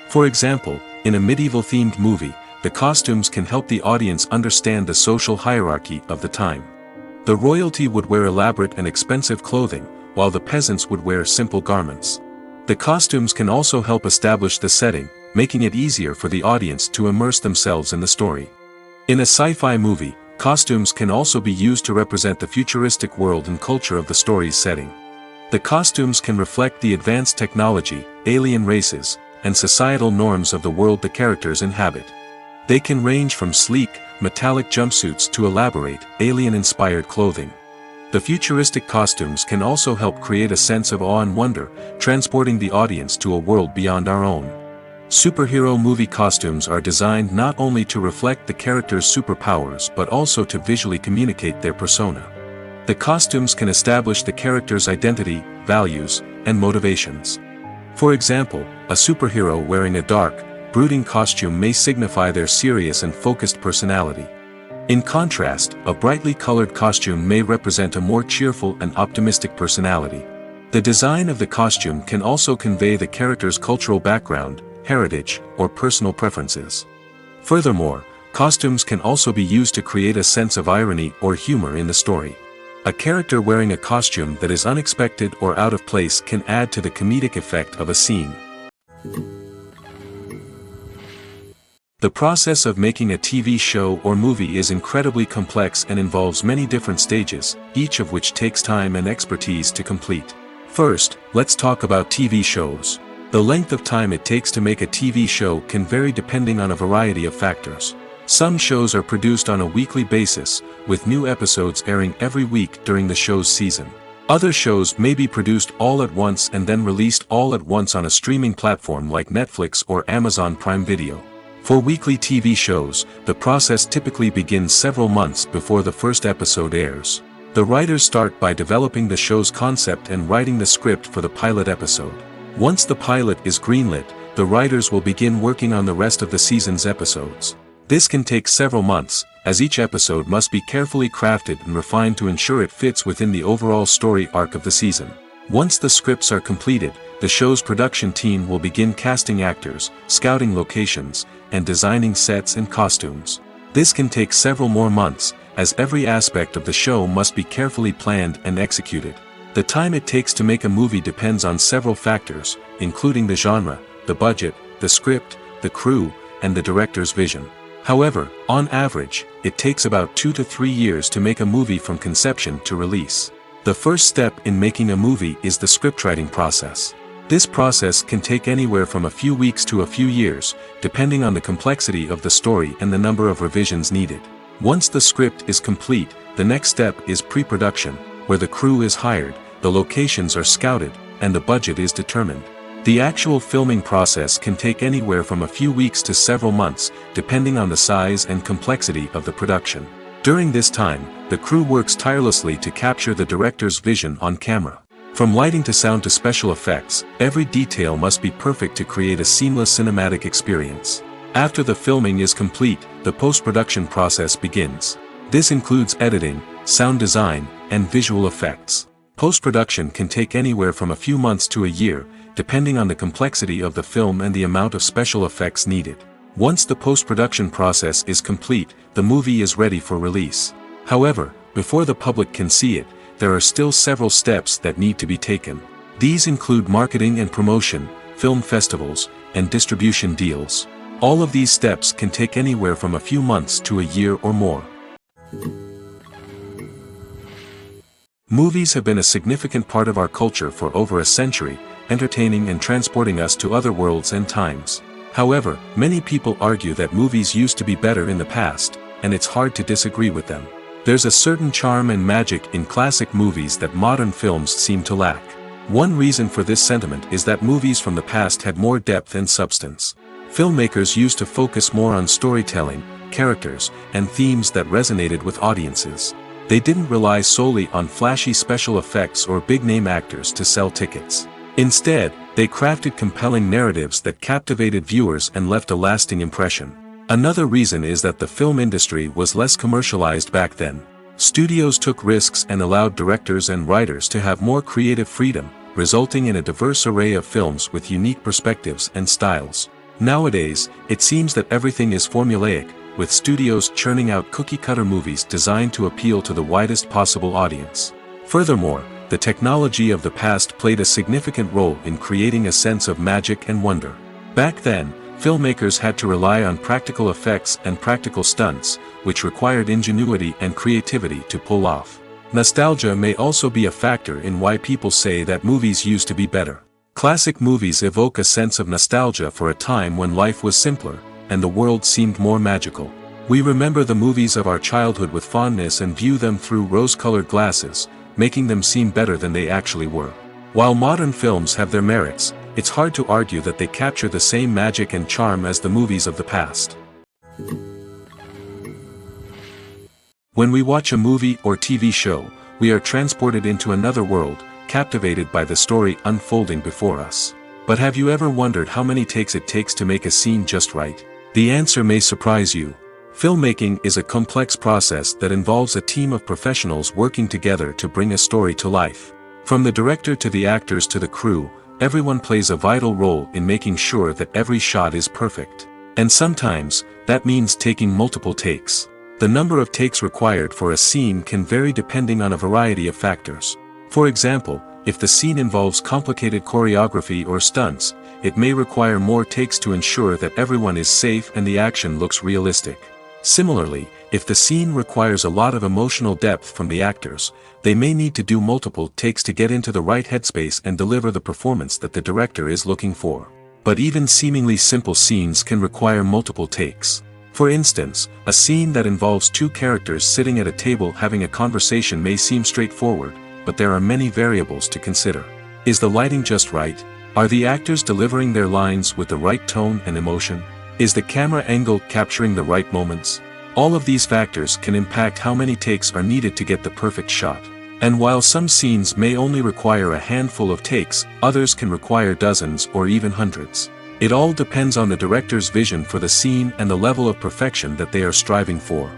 For example, in a medieval-themed movie, the costumes can help the audience understand the social hierarchy of the time. The royalty would wear elaborate and expensive clothing, while the peasants would wear simple garments. The costumes can also help establish the setting, making it easier for the audience to immerse themselves in the story. In a sci-fi movie, costumes can also be used to represent the futuristic world and culture of the story's setting. The costumes can reflect the advanced technology, alien races, and societal norms of the world the characters inhabit. They can range from sleek, metallic jumpsuits to elaborate, alien-inspired clothing. The futuristic costumes can also help create a sense of awe and wonder, transporting the audience to a world beyond our own. Superhero movie costumes are designed not only to reflect the character's superpowers but also to visually communicate their persona. The costumes can establish the character's identity, values, and motivations. For example, a superhero wearing a dark, brooding costume may signify their serious and focused personality. In contrast, a brightly colored costume may represent a more cheerful and optimistic personality. The design of the costume can also convey the character's cultural background, heritage, or personal preferences. Furthermore, costumes can also be used to create a sense of irony or humor in the story. A character wearing a costume that is unexpected or out of place can add to the comedic effect of a scene. The process of making a TV show or movie is incredibly complex and involves many different stages, each of which takes time and expertise to complete. First, let's talk about TV shows. The length of time it takes to make a TV show can vary depending on a variety of factors. Some shows are produced on a weekly basis, with new episodes airing every week during the show's season. Other shows may be produced all at once and then released all at once on a streaming platform like Netflix or Amazon Prime Video. For weekly TV shows, the process typically begins several months before the first episode airs. The writers start by developing the show's concept and writing the script for the pilot episode. Once the pilot is greenlit, the writers will begin working on the rest of the season's episodes. This can take several months, as each episode must be carefully crafted and refined to ensure it fits within the overall story arc of the season. Once the scripts are completed, the show's production team will begin casting actors, scouting locations, and designing sets and costumes. This can take several more months, as every aspect of the show must be carefully planned and executed. The time it takes to make a movie depends on several factors, including the genre, the budget, the script, the crew, and the director's vision. However, on average, it takes about 2 to 3 years to make a movie from conception to release. The first step in making a movie is the scriptwriting process. This process can take anywhere from a few weeks to a few years, depending on the complexity of the story and the number of revisions needed. Once the script is complete, the next step is pre-production, where the crew is hired, the locations are scouted, and the budget is determined. The actual filming process can take anywhere from a few weeks to several months, depending on the size and complexity of the production. During this time, the crew works tirelessly to capture the director's vision on camera. From lighting to sound to special effects, every detail must be perfect to create a seamless cinematic experience. After the filming is complete, the post-production process begins. This includes editing, sound design, and visual effects. Post-production can take anywhere from a few months to a year, depending on the complexity of the film and the amount of special effects needed. Once the post-production process is complete, the movie is ready for release. However, before the public can see it, there are still several steps that need to be taken. These include marketing and promotion, film festivals, and distribution deals. All of these steps can take anywhere from a few months to a year or more. Movies have been a significant part of our culture for over a century, entertaining and transporting us to other worlds and times. However, many people argue that movies used to be better in the past, and it's hard to disagree with them. There's a certain charm and magic in classic movies that modern films seem to lack. One reason for this sentiment is that movies from the past had more depth and substance. Filmmakers used to focus more on storytelling, characters, and themes that resonated with audiences. They didn't rely solely on flashy special effects or big-name actors to sell tickets. Instead, they crafted compelling narratives that captivated viewers and left a lasting impression. Another reason is that the film industry was less commercialized back then. Studios took risks and allowed directors and writers to have more creative freedom, resulting in a diverse array of films with unique perspectives and styles. Nowadays, it seems that everything is formulaic, with studios churning out cookie-cutter movies designed to appeal to the widest possible audience. Furthermore, the technology of the past played a significant role in creating a sense of magic and wonder. Back then, filmmakers had to rely on practical effects and practical stunts, which required ingenuity and creativity to pull off. Nostalgia may also be a factor in why people say that movies used to be better. Classic movies evoke a sense of nostalgia for a time when life was simpler, and the world seemed more magical. We remember the movies of our childhood with fondness and view them through rose-colored glasses, making them seem better than they actually were. While modern films have their merits, it's hard to argue that they capture the same magic and charm as the movies of the past. When we watch a movie or TV show, we are transported into another world, captivated by the story unfolding before us. But have you ever wondered how many takes it takes to make a scene just right? The answer may surprise you. Filmmaking is a complex process that involves a team of professionals working together to bring a story to life. From the director to the actors to the crew, everyone plays a vital role in making sure that every shot is perfect. And sometimes, that means taking multiple takes. The number of takes required for a scene can vary depending on a variety of factors. For example, if the scene involves complicated choreography or stunts, it may require more takes to ensure that everyone is safe and the action looks realistic. Similarly, if the scene requires a lot of emotional depth from the actors, they may need to do multiple takes to get into the right headspace and deliver the performance that the director is looking for. But even seemingly simple scenes can require multiple takes. For instance, a scene that involves two characters sitting at a table having a conversation may seem straightforward, but there are many variables to consider. Is the lighting just right? Are the actors delivering their lines with the right tone and emotion? Is the camera angle capturing the right moments? All of these factors can impact how many takes are needed to get the perfect shot. And while some scenes may only require a handful of takes, others can require dozens or even hundreds. It all depends on the director's vision for the scene and the level of perfection that they are striving for.